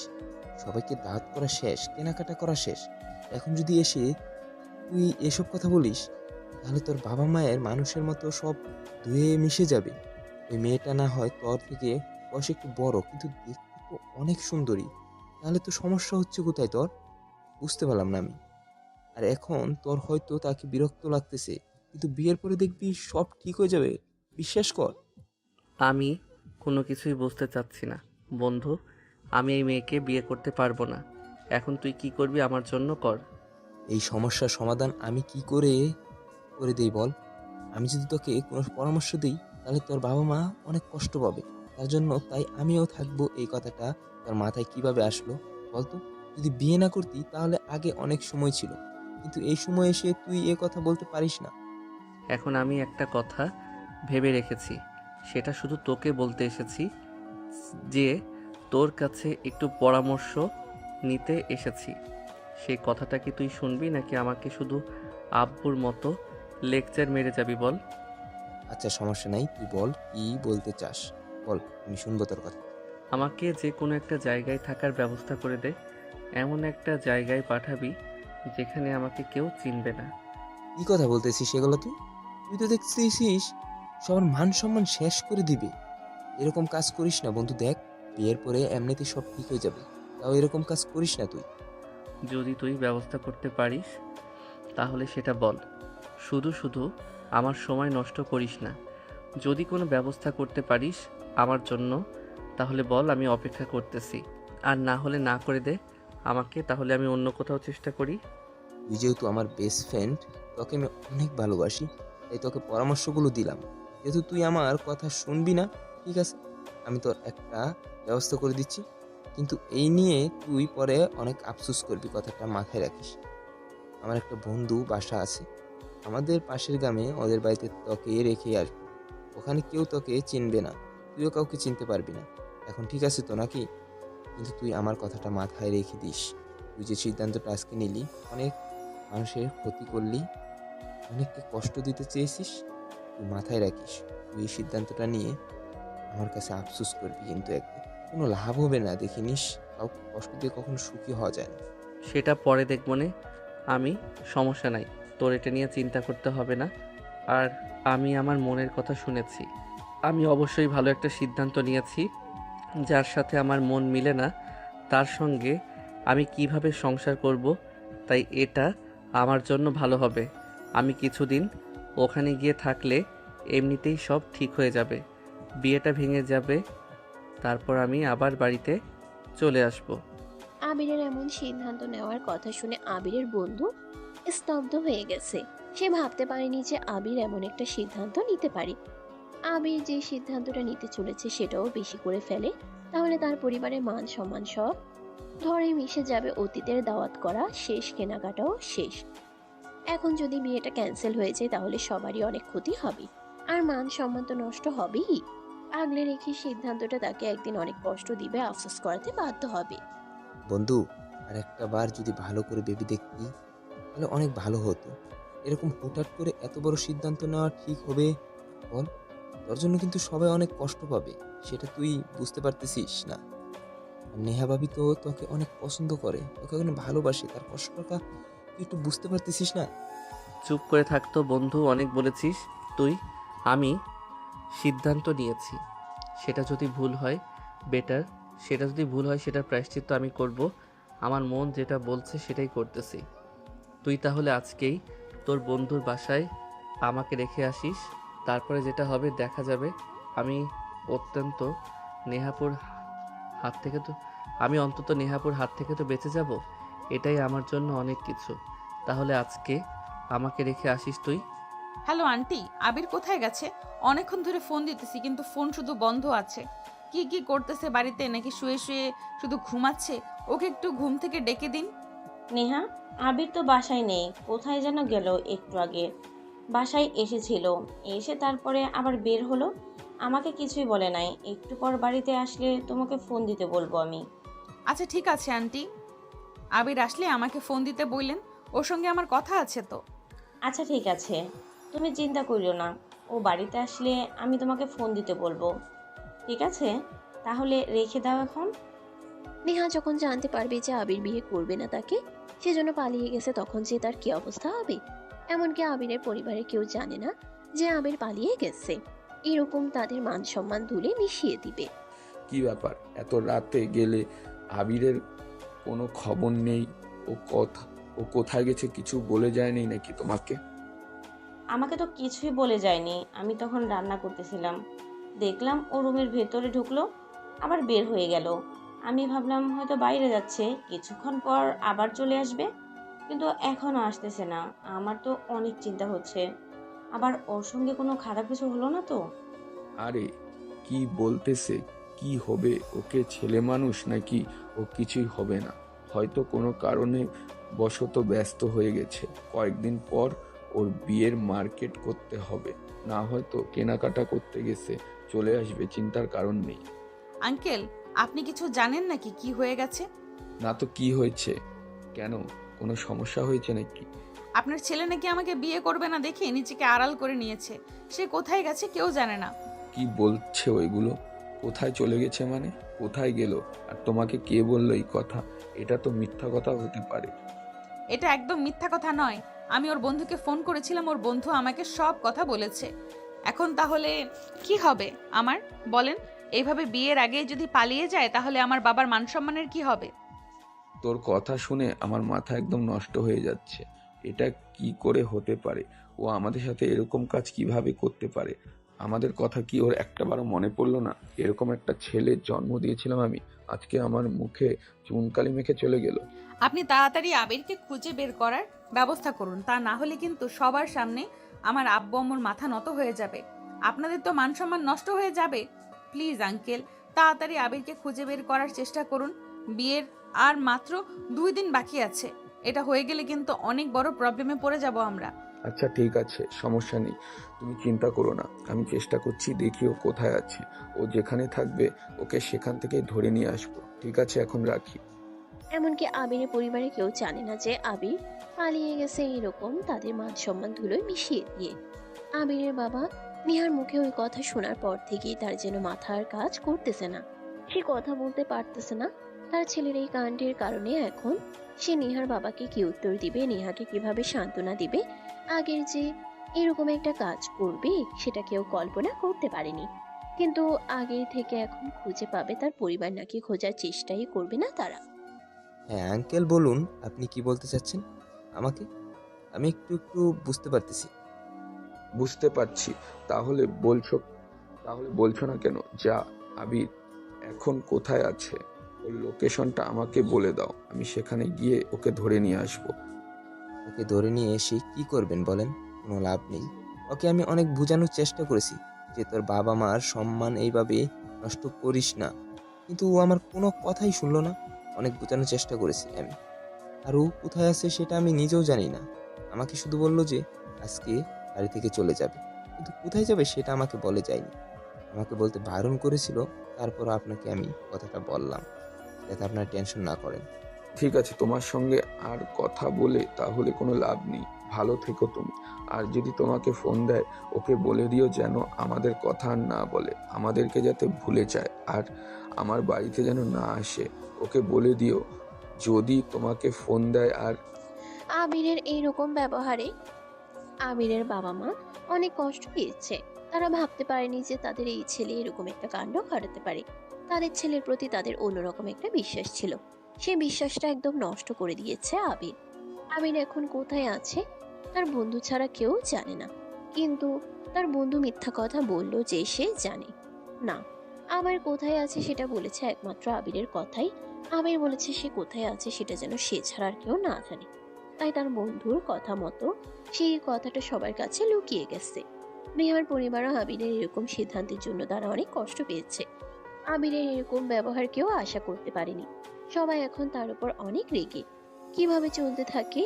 সবাইকে দাওয়াত করা শেষ, কেনাকাটা করা শেষ, এখন যদি এসে তুই এসব কথা বলিস, তাহলে তোর বাবা মায়ের মানুষের মতো সব ধুয়ে মিশে যাবে। ওই মেয়েটা না হয় তোর থেকে বয়সে একটু বড়, কিন্তু দেখতে তো অনেক সুন্দরী। তাহলে তো সমস্যা হচ্ছে কোথায় তোর? বুঝতে পারলাম না আমি। আর এখন তোর হয়তো তাকে বিরক্ত লাগতেছে, কিন্তু বিয়ের পরে দেখবি সব ঠিক হয়ে যাবে, বিশ্বাস কর। আমি কোনো কিছুই বুঝতে চাচ্ছি না বন্ধু। আমি এই মেয়েকে বিয়ে করতে পারবো না। এখন তুই কি করবি আমার জন্য কর। এই সমস্যার সমাধান আমি কি করে করে দেই বল? আমি যদি তোকে কোনো পরামর্শ দিই তাহলে তোর বাবা মা অনেক কষ্ট পাবে। তার জন্য তাই আমিও থাকবো, এই কথাটা তোর মাথায় কিভাবে আসলো? বলতো, যদি বিয়ে না করতি তাহলে আগে অনেক সময় ছিল, কিন্তু এই সময় এসে তুই এ কথা বলতে পারিস না। এখন আমি একটা কথা ভেবে রেখেছি, সেটা শুধু তোকে বলতে এসেছি, যে তোর কাছে একটু পরামর্শ নিতে এসেছি। সেই কথাটা কি তুই শুনবি, নাকি আমাকে শুধু আব্বুর মতো লেকচার মেরে যাবি বল? আচ্ছা সমস্যা নাই, তুই বল কি বলতে চাস, বল, আমি শুনবো তোর কথা। আমাকে যে কোনো একটা জায়গায় থাকার ব্যবস্থা করে দে। এমন একটা জায়গায় পাঠাবি যেখানে আমাকে কেউ চিনবে না। কি কথা বলতেছিস সেগুলো? তুই তুই তো দেখতেছিস সবার মান সম্মান শেষ করে দিবে। এরকম কাজ করিস না বন্ধু, দেখ বিয়ের পরে এমনিতেই সব ঠিক হয়ে যাবে, তাও এরকম কাজ করিস না তুই। যদি তুই ব্যবস্থা করতে পারিস তাহলে সেটা বল। শুধু শুধু আমার সময় নষ্ট করিস না। যদি কোনো ব্যবস্থা করতে পারিস আমার জন্য তাহলে বল, আমি অপেক্ষা করতেছি। আর না হলে না করে দে আমাকে, তাহলে আমি অন্য কোথাও চেষ্টা করি। তুই যেহেতু আমার বেস্ট ফ্রেন্ড, তোকে আমি অনেক ভালোবাসি, তাই তোকে পরামর্শগুলো দিলাম। যেহেতু তুই আমার কথা শুনবি না, ঠিক আছে, আমি তোর একটা ব্যবস্থা করে দিচ্ছি, কিন্তু এই নিয়ে তুই পরে অনেক আফসোস করবি, কথাটা মাথায় রাখিস। আমার একটা বন্ধু বাসা আছে আমাদের পাশের গ্রামে, ওদের বাড়িতে তোকে রেখে আসবো। ওখানে কেউ তোকে চিনবে না, তুইও কাউকে চিনতে পারবি না। এখন ঠিক আছে তো নাকি? কিন্তু তুই আমার কথাটা মাথায় রেখে দিস। তুই যে সিদ্ধান্তটা আজকে নিলি, অনেক মানুষের ক্ষতি করলি, অনেককে কষ্ট দিতে চেয়েছিস, তুই মাথায় রাখিস। তুই এই সিদ্ধান্তটা নিয়ে আমার কাছে আফসোস করবি, কিন্তু একদিন কোনো লাভ হবে না, দেখে নিস। কাউকে কষ্ট দিয়ে কখনো সুখী হওয়া যায় না। সেটা পরে দেখব নে। আমি, সমস্যা নাই, তোর এটা নিয়ে চিন্তা করতে হবে না। আর আমি আমার মনের কথা শুনেছি। আমি অবশ্যই ভালো একটা সিদ্ধান্ত নিয়েছি। যার সাথে আমার মন মিলে না তার সঙ্গে আমি কিভাবে সংসার করব, তাই এটা আমার জন্য ভালো হবে। আমি কিছুদিন ওখানে গিয়ে থাকলে এমনিতেই সব ঠিক হয়ে যাবে, বিয়েটা ভেঙে যাবে, তারপর আমি আবার বাড়িতে চলে আসব। আবিরের এমন সিদ্ধান্ত নেওয়ার কথা শুনে আবিরের বন্ধু স্তব্ধ হয়ে গেছে। সে ভাবতে পারেনি যে আবির এমন একটা সিদ্ধান্ত নিতে পারে। আবির যে সিদ্ধান্তটা নিতে চলেছে সেটাও বেশি করে ফেলে, তাহলে তার পরিবারের মান সম্মান সব ধরে মিশে যাবে। অতীতের দাওয়াত করা শেষ, কেনাকাটাও শেষ। এখন যদি বিয়েটা ক্যান্সেল হয়ে যায় তাহলে সবারই অনেক ক্ষতি হবে, আর মান সম্মান তো নষ্ট হবেই। আগলে রেখে সিদ্ধান্তটা তাকে একদিন অনেক কষ্ট দিবে, আফসোস করাতে বাধ্য হবে। বন্ধু, আর একটা বার যদি ভালো করে ভেবে দেখতি তাহলে অনেক ভালো হতো। এরকম হুটহাট করে এত বড় সিদ্ধান্ত নেওয়া ঠিক হবে বল? তোর জন্য কিন্তু সবাই অনেক কষ্ট পাবে, সেটা তুই বুঝতে পারতেছিস না। আর নেহা ভাবি তো তোকে অনেক পছন্দ করে, তোকে অনেক ভালোবাসে, তার কষ্টটা তুই একটু বুঝতে পারতেছিস না? চুপ করে থাকতো বন্ধু, অনেক বলেছিস তুই। আমি সিদ্ধান্ত নিয়েছি, সেটা যদি ভুল হয় বেটার, সেটা যদি ভুল হয় সেটার প্রায়শ্চিত্ত আমি করব। আমার মন যেটা বলছে সেটাই করতেছি। তুই তাহলে আজকেই তোর বন্ধুর বাসায় আমাকে রেখে আসিস, তারপরে যেটা হবে দেখা যাবে। আমি অত্যন্ত নেহাপুর হাত থেকে তো আমি অন্তত নেহাপুর হাত থেকে তো বেঁচে যাব, এটাই আমার জন্য অনেক কিছু। তাহলে আজকে আমাকে রেখে আসিস তুই। হ্যালো আন্টি, আবির কোথায় গেছে? অনেকক্ষণ ধরে ফোন দিতেছি কিন্তু ফোন শুধু বন্ধ আছে। কি কি করতেছে বাড়িতে, নাকি শুয়ে শুয়ে শুধু ঘুমাচ্ছে? ওকে একটু ঘুম থেকে ডেকে দিন। নেহা, আবির তো বাসায় নেই, কোথায় যেন গেল একটু আগে। বাসায় এসেছিল, এসে তারপরে আবার বের হলো, আমাকে কিছুই বলে নাই। একটু পর বাড়িতে আসলে তোমাকে ফোন দিতে বলবো আমি। আচ্ছা ঠিক আছে আন্টি, আবির আসলে আমাকে ফোন দিতে বললেন, ওর সঙ্গে আমার কথা আছে তো। আচ্ছা ঠিক আছে, তুমি চিন্তা করিও না, ও বাড়িতে আসলে আমি তোমাকে ফোন দিতে বলবো। ঠিক আছে, তাহলে রেখে দাও এখন। নেহা যখন জানতে পারবে যে আবির বিয়ে করবে না তাকে, সেজন্য পালিয়ে গেছে, তখন যে তার কি অবস্থা হবে। এমনকি আবিরের পরিবারের কেউ জানে না যে আবির পালিয়ে গেছে। এরকম তাদের মান সম্মান ধুলে মিশিয়ে দিবে। কি ব্যাপার, এত রাতে গেলে? আবিরের কোনো খবর নেই? ও কোথায় গেছে কিছু বলে যায়নি নাকি তোমাকে? আমাকে তো কিছুই বলে যায়নি, আমি তখন রান্না করতেছিলাম, দেখলাম ও রুমের ভেতরে ঢুকলো, আবার বের হয়ে গেল। আমি ভাবলাম হয়তো বাইরে যাচ্ছে, কিছুক্ষণ পর আবার চলে আসবে, কিন্তু এখনও আসতেছে না। আমার তো অনেক চিন্তা হচ্ছে, আবার ওর সঙ্গে কোনো খারাপ কিছু হলো না তো? আরে কি বলতেছে? কি হবে? ওকে ছেলে মানুষ নাকি? ও কিছুই হবে না। হয়তো কোনো কারণে বশত ব্যস্ত হয়ে গেছে। কয়েকদিন পর ওর বিয়ের মার্কেট করতে হবে, না হয়তো কেনাকাটা করতে গেছে, চলে আসবে, চিন্তার কারণ নেই। আঙ্কেল, আপনি কিছু জানেন নাকি কি হয়ে গেছে? না তো কি হয়েছে? কেন, কোনো সমস্যা হয়েছে নাকি? আপনার ছেলে নাকি আমাকে বিয়ে করবে না দেখে নিজেকে আড়াল করে নিয়েছে। সে কোথায় গেছে কেউ জানে না। কি বলছে ওইগুলো? কোথায় চলে গেছে মানে? কোথায় গেল? আর তোমাকে কে বললো এই কথা? এটা তো মিথ্যা কথা হতে পারে। এটা একদম মিথ্যা কথা নয়। আমি ওর বন্ধুকে ফোন করেছিলাম, ওর বন্ধু আমাকে সব কথা বলেছে। এখন তাহলে কি হবে আমার, বলেন? এইভাবে বিয়ের আগে যদি পালিয়ে যায় তাহলে আমার বাবার মান সম্মানের কি হবে? তোর কথা শুনে আমার মাথা একদম নষ্ট হয়ে যাচ্ছে। এটা কি করে হতে পারে? ও আমাদের সাথে এরকম কাজ কিভাবে করতে পারে? আমাদের কথা কি ওর একটাবারও মনে পড়লো না? এরকম একটা ছেলের জন্ম দিয়েছিলাম আমি, আজকে আমার মুখে চুনকালি মেখে চলে গেল। আপনি তাড়াতাড়ি আবিরকে খুঁজে বের করার ব্যবস্থা করুন, তা না হলে কিন্তু সবার সামনে আমার আব্বু আম্মুর মাথা নত হয়ে যাবে। আপনাদের তো মান সম্মান নষ্ট হয়ে যাবে। প্লিজ আঙ্কেল, তাড়াতাড়ি আবিরকে খুঁজে বের করার চেষ্টা করুন। বিয়ের আর মাত্র 2 দিন বাকি আছে। এটা হয়ে গেলে কিন্তু অনেক বড় প্রবলেমে পড়ে যাব আমরা। আচ্ছা ঠিক আছে, সমস্যা নেই, তুমি চিন্তা করো না। আমি চেষ্টা করছি, দেখি ও কোথায় আছে। ও যেখানে থাকবে ওকে সেখান থেকে ধরে নিয়ে আসবো। ঠিক আছে, এখন রাখি। এমনকি আবিরের পরিবারে কেউ জানে না যে আবির পালিয়ে গেছে, এরকম তাদের মান সম্মান ধুলোয় মিশিয়ে দিয়ে। আবিরের বাবা নেহার মুখে ওই কথা শোনার পর থেকেই তার যেন মাথার কাজ করতেছে না। সে কথা বলতে পারতেছে না। তার ছেলের এই কাণ্ডের কারণে এখন সে নেহার বাবাকে কি উত্তর দিবে, নেহাকে কিভাবে সান্ত্বনা দিবে। আগের যে এরকম একটা কাজ করবে সেটা কেউ কল্পনা করতে পারেনি। কিন্তু আগের থেকে এখন খুঁজে পাবে তার পরিবার নাকি খোঁজার চেষ্টাই করবে না তারা। হ্যাঁ আঙ্কেল, বলুন আপনি কি বলতে চাচ্ছেন আমাকে? আমি একটু একটু বুঝতে পারতেছি। বুঝতে পারছি। তাহলে বলছো তাহলে বলছো না কেন? যা, আবির এখন কোথায় আছে ওর লোকেশনটা আমাকে বলে দাও, আমি সেখানে গিয়ে ওকে ধরে নিয়ে আসবো। ওকে ধরে নিয়ে এসে কি করবেন বলেন? কোনো লাভ নেই। ওকে আমি অনেক বোঝানোর চেষ্টা করেছি যে তোর বাবা মার সম্মান এইভাবে নষ্ট করিস না, কিন্তু ও আমার কোনো কথাই শুনলো না। অনেক বোঝানোর চেষ্টা করেছি আমি। আর ও কোথায় আছে সেটা আমি নিজেও জানি না। আমাকে শুধু বলল যে আজকে বাড়ি থেকে চলে যাবে, কিন্তু কোথায় যাবে সেটা আমাকে বলে যায়নি। আমাকে বলতে বারণ করেছিল, তারপর আপনাকে আমি কথাটা বললাম যাতে আপনারা টেনশন না করেন। ঠিক আছে, তোমার সঙ্গে আর কথা বলে তাহলে কোনো লাভ নেই। ভালো থেকো তুমি। আর যদি তোমাকে ফোন দেয় ওকে বলে দিও যেন আমাদের কথা আর না বলে, আমাদেরকে যাতে ভুলে যায়, আর আমার বাড়িতে যেন না আসে। ওকে বলে দিও যদি তোমাকে ফোন দেয়। আর আবিরের এইরকম ব্যবহারে আবিরের বাবা মা অনেক কষ্ট পেয়েছে। তারা ভাবতে পারেনি যে তাদের এই ছেলে এরকম একটা কাণ্ড ঘটাতে পারে। তাদের ছেলের প্রতি তাদের অন্যরকম একটা বিশ্বাস ছিল, সেই বিশ্বাসটা একদম নষ্ট করে দিয়েছে আবির। আবির এখন কোথায় আছে তার বন্ধু ছাড়া কেউ জানে না। কিন্তু তার বন্ধু মিথ্যা কথা বললো যে সে জানে না। আবার কোথায় আছে সেটা বলেছে একমাত্র আবিরের কথাই। আবির বলেছে সে কোথায় আছে সেটা যেন সে ছাড়া আর কেউ না জানে। তাই তার বন্ধুর কথা মতো সেই কথাটা সবার কাছে লুকিয়ে গেছে। নেহার পরিবারও আবিরের এরকম সিদ্ধান্তের জন্য তারা অনেক কষ্ট পেয়েছে। আবিরের এরকম ব্যবহার কেউ আশা করতে পারেনি। সবাই এখন তার উপর অনেক রেগে। কিভাবে চলতে থাকে।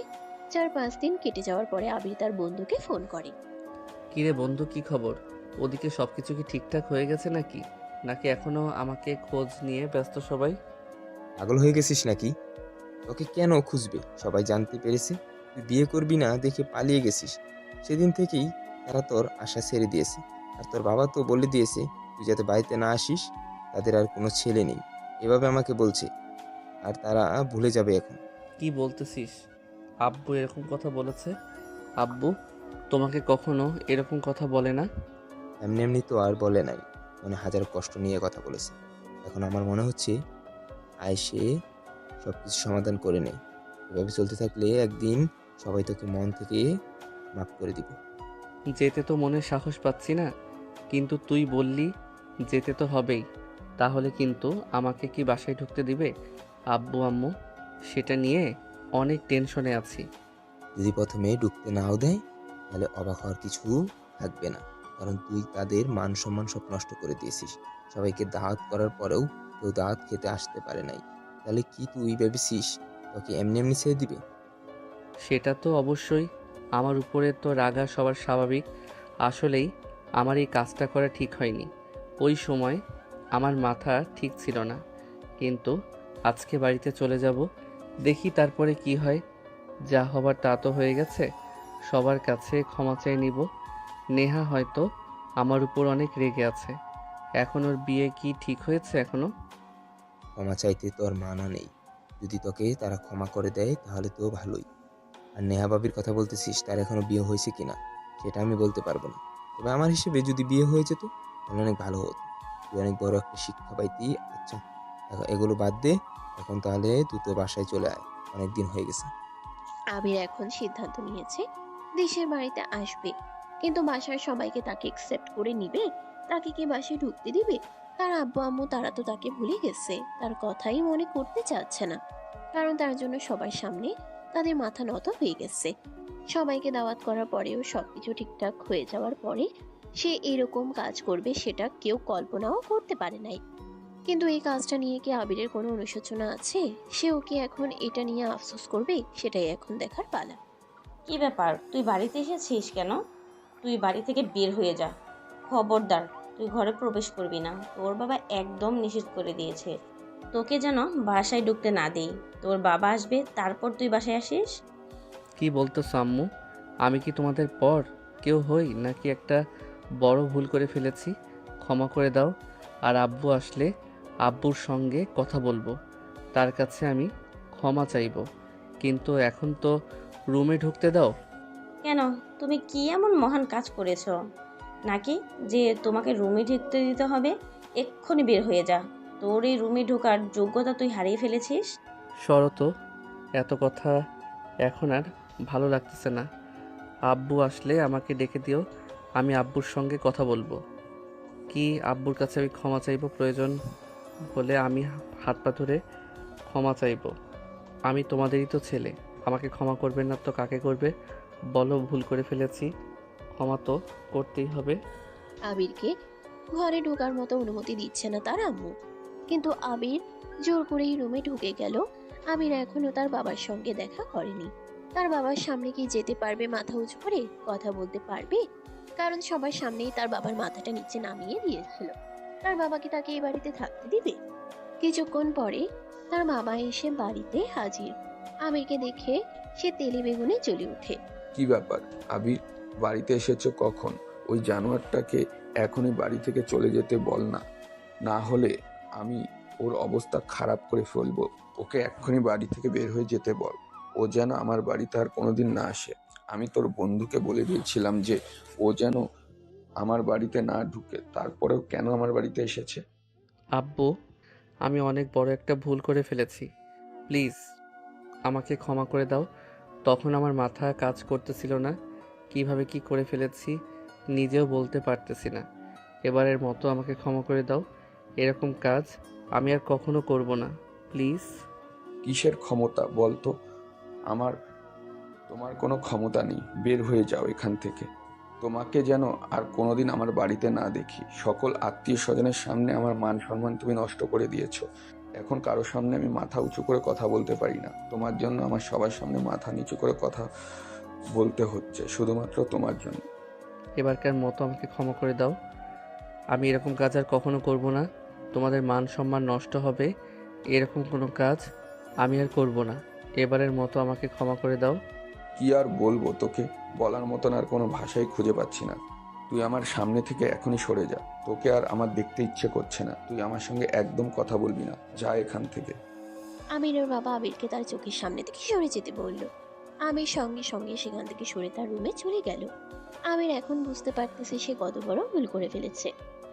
4-5 দিন কেটে যাওয়ার পরে আবির তার বন্ধুকে ফোন করে। কিরে বন্ধু, কি খবর? ওদিকে সবকিছু কি ঠিকঠাক হয়ে গেছে নাকি? নাকি এখনো আমাকে খোঁজ নিয়ে ব্যস্ত সবাই? পাগল হয়ে গেছিস নাকি? তোকে কেন খুঁজবে? সবাই জানতে পেরেছে তুই বিয়ে করবি না দেখে পালিয়ে গেছিস। সেদিন থেকেই তারা তোর আশা ছেড়ে দিয়েছে। আর তোর বাবা তো বলে দিয়েছে তুই যাতে বাড়িতে না আসিস, তাদের আর কোনো ছেলে নেই এভাবে আমাকে বলছে। আর তারা ভুলে যাবে এখন। কি বলতেছিস? আব্বু এরকম কথা বলেছে? আব্বু তোমাকে কখনো এরকম কথা বলে না? এমনি এমনি তো আর বলে নাই, মানে হাজার কষ্ট নিয়ে কথা বলেছে। এখন আমার মনে হচ্ছে আয়সে সব কিছু সমাধান করে নেই। এভাবে চলতে থাকলে একদিন সবাই তোকে মন থেকে মাফ করে দিবে। যেতে তো মনে সাহস পাচ্ছি না, কিন্তু তুই বললি যেতে তো হবেই। তাহলে কিন্তু আমাকে কি বাসায় ঢুকতে দিবে আব্বু আম্মু? সেটা নিয়ে অনেক টেনশনে আছি। যদি প্রথমে ঢুকতে নাও দেয় তাহলে অবাক হওয়ার কিছু থাকবে না, কারণ তুই তাদের মান সম্মান সব নষ্ট করে দিয়েছিস। সবাইকে দাওয়াত করার পরেও কেউ দাওয়াত খেতে আসতে পারে নাই। তাহলে কি তুই ভেবেছিস তোকে এমনি এমনি ছেড়ে দিবে? সেটা তো অবশ্যই। আমার উপরে তো রাগা সবার স্বাভাবিক। আসলেই আমার এই কাজটা করা ঠিক হয়নি। ওই সময় আমার মাথা ঠিক ছিল না। কিন্তু আজকে বাড়িতে চলে যাব, দেখি তারপরে কি হয়। যা হবার তা তো হয়ে গেছে, সবার কাছে ক্ষমা চেয়ে নিব। নেহা হয়তো আমার উপর অনেক রেগে আছে। এখন ওর বিয়ে কি ঠিক হয়েছে এখনো? ক্ষমা চাইতে তোর মানা নেই। যদি তোকে তারা ক্ষমা করে দেয় তাহলে তো ভালোই। আর নেহা ভাবির কথা বলতেছিস, তার এখনো বিয়ে হয়েছে কিনা সেটা আমি বলতে পারবো না। তবে আমার হিসেবে যদি বিয়ে হয়ে যেত তাহলে অনেক ভালো হতো। তুই অনেক বড় একটা শিক্ষা পাইতি। আচ্ছা, এখন এগুলো বাদ দে। এখন তাহলে তুই তো বাসায় চলে আয়, অনেক দিন হয়ে গেছে। আবির এখন সিদ্ধান্ত নিয়েছে দেশের বাড়িতে আসবে, কিন্তু বাসার সবাইকে তাকে একসেপ্ট করে নিবে? তাকে কি বাসায় ঢুকতে দিবে? তার আব্বু আম্মু তারা তো তাকে ভুলে গেছে, তার কথাই মনে করতে চাচ্ছে না। কারণ তার জন্য সবার সামনে তাদের মাথা নত হয়ে গেছে। সবাইকে দাওয়াত করার পরেও সবকিছু ঠিকঠাক হয়ে যাওয়ার পরে সে এরকম কাজ করবে সেটা কেউ কল্পনাও করতে পারে নাই। কিন্তু এই কাজটা নিয়ে কি আবিরের কোনো অনুশোচনা আছে? সেও কি এখন এটা নিয়ে আফসোস করবে? সেটাই এখন দেখার পালা। কি ব্যাপার, তুই বাড়িতে এসেছিস কেন? তুই বাড়ি থেকে বের হয়ে যা। খবরদার, তুই ঘরে প্রবেশ করবি না। তোর বাবা একদম নিষেধ করে দিয়েছে তোকে যেন বাসায় ঢুকতে না দেই। তোর বাবা আসবে, তারপর তুই বাসায় আসিস। কি বলতেছো আম্মু? আমি কি তোমাদের পর কেউ হই নাকি একটা বড় ভুল করে ফেলেছি? ক্ষমা করে দাও। আর আব্বু আসলে আব্বুর সঙ্গে কথা বলবো, তার কাছে আমি ক্ষমা চাইবো। কিন্তু এখন তো রুমে ঢুকতে দাও। কেন, তুমি কি এমন মহান কাজ করেছো নাকি যে তোমাকে রুমে ঢুকতে দিতে হবে? এক্ষুনি বের হয়ে যা। তোর এই রুমে ঢোকার যোগ্যতা তুই হারিয়ে ফেলেছিস। শরত, এত কথা এখন আর ভালো লাগতেছে না। আব্বু আসলে আমাকে ডেকে দিও, আমি আব্বুর সঙ্গে কথা বলবো। কি আব্বুর কাছে আমি ক্ষমা চাইবো? প্রয়োজন হলে আমি হাত পা ধরে ক্ষমা চাইবো। আমি তোমাদেরই তো ছেলে, আমাকে ক্ষমা করবেন না তো কাকে করবে? বলো, ভুল করে ফেলেছি, ক্ষমা তো করতেই হবে। আবিরকে ঘরে ঢোকার মতো অনুমতি দিচ্ছে না তার আম্মু, কিন্তু আবির জোর করেই রুমে ঢুকে গেল। আবির এখনো তার বাবার সঙ্গে দেখা করেনি। তার বাবার সামনে কি যেতে পারবে মাথা উঁচু করে? কথা বলতে পারবে? কারণ সবার সামনেই তার বাবার মাথাটা নিচে নামিয়ে দিয়েছিল। তার বাবা কি তাকে এই বাড়িতে থাকতে দিবে? কিছুক্ষণ পরে তার বাবা এসে বাড়িতে হাজির। আবিরকে দেখে সে তেলে বেগুনে জ্বলে ওঠে। কি ব্যাপার আবির, বাড়িতে এসেছো কখন? ওই জানোয়ারটাকে এখনই বাড়ি থেকে চলে যেতে বল না, না হলে আমি ওর অবস্থা খারাপ করে ফেলবো। ওকে এক্ষুনি বাড়ি থেকে বের হয়ে যেতে বল। ও যেন আমার বাড়িতে আর কোনোদিন না আসে। আমি তোর বন্ধুকে বলে দিয়েছিলাম যে ও যেন আমার বাড়িতে না ঢুকে, তারপরেও কেন আমার বাড়িতে এসেছে? আব্বু, আমি অনেক বড় একটা ভুল করে ফেলেছি, প্লিজ আমাকে ক্ষমা করে দাও। তখন আমার মাথা কাজ করতেছিল না, কিভাবে কি করে ফেলেছি নিজেও বলতে পারতেছি না। এবারের মতো আমাকে ক্ষমা করে দাও। এরকম কাজ আমি আর কখনো করব না, প্লিজ। কিসের ক্ষমতা বলতো? আমার তোমার কোনো ক্ষমতা নেই। বের হয়ে যাও এখান থেকে। তোমাকে যেন আর কোনোদিন আমার বাড়িতে না দেখি। সকল আত্মীয় স্বজনের সামনে আমার মান সম্মান তুমি নষ্ট করে দিয়েছো। এখন কারোর সামনে আমি মাথা উঁচু করে কথা বলতে পারি না। তোমার জন্য আমার সবার সামনে মাথা নিচু করে কথা বলতে হচ্ছে, শুধুমাত্র তোমার জন্য। এবারকার মতো আমাকে ক্ষমা করে দাও। আমি এরকম কাজ আর কখনো করব না। তোমাদের মান সম্মান নষ্ট হবে, এরকম কোনো কাজ আমি আর করব না। এবারের মতো আমাকে ক্ষমা করে দাও। কি আর বলবো তোকে? বলার মতন আর কোনো ভাষাই খুঁজে পাচ্ছি না। তুই আমার সামনে থেকে এখনই সরে যা। তোকে আর আমার দেখতে ইচ্ছে করছে না। তুই আমার সঙ্গে একদম কথা বলবি না। যা এখান থেকে। আমিরের বাবা আবিরকে তার চোখের সামনে থেকে সরে যেতে বলল। আমির সঙ্গে সঙ্গে সেখান থেকে সরে তার রুমে চলে গেল। আমির এখন বুঝতে পারতেছে সে কত বড় ভুল করে ফেলেছে।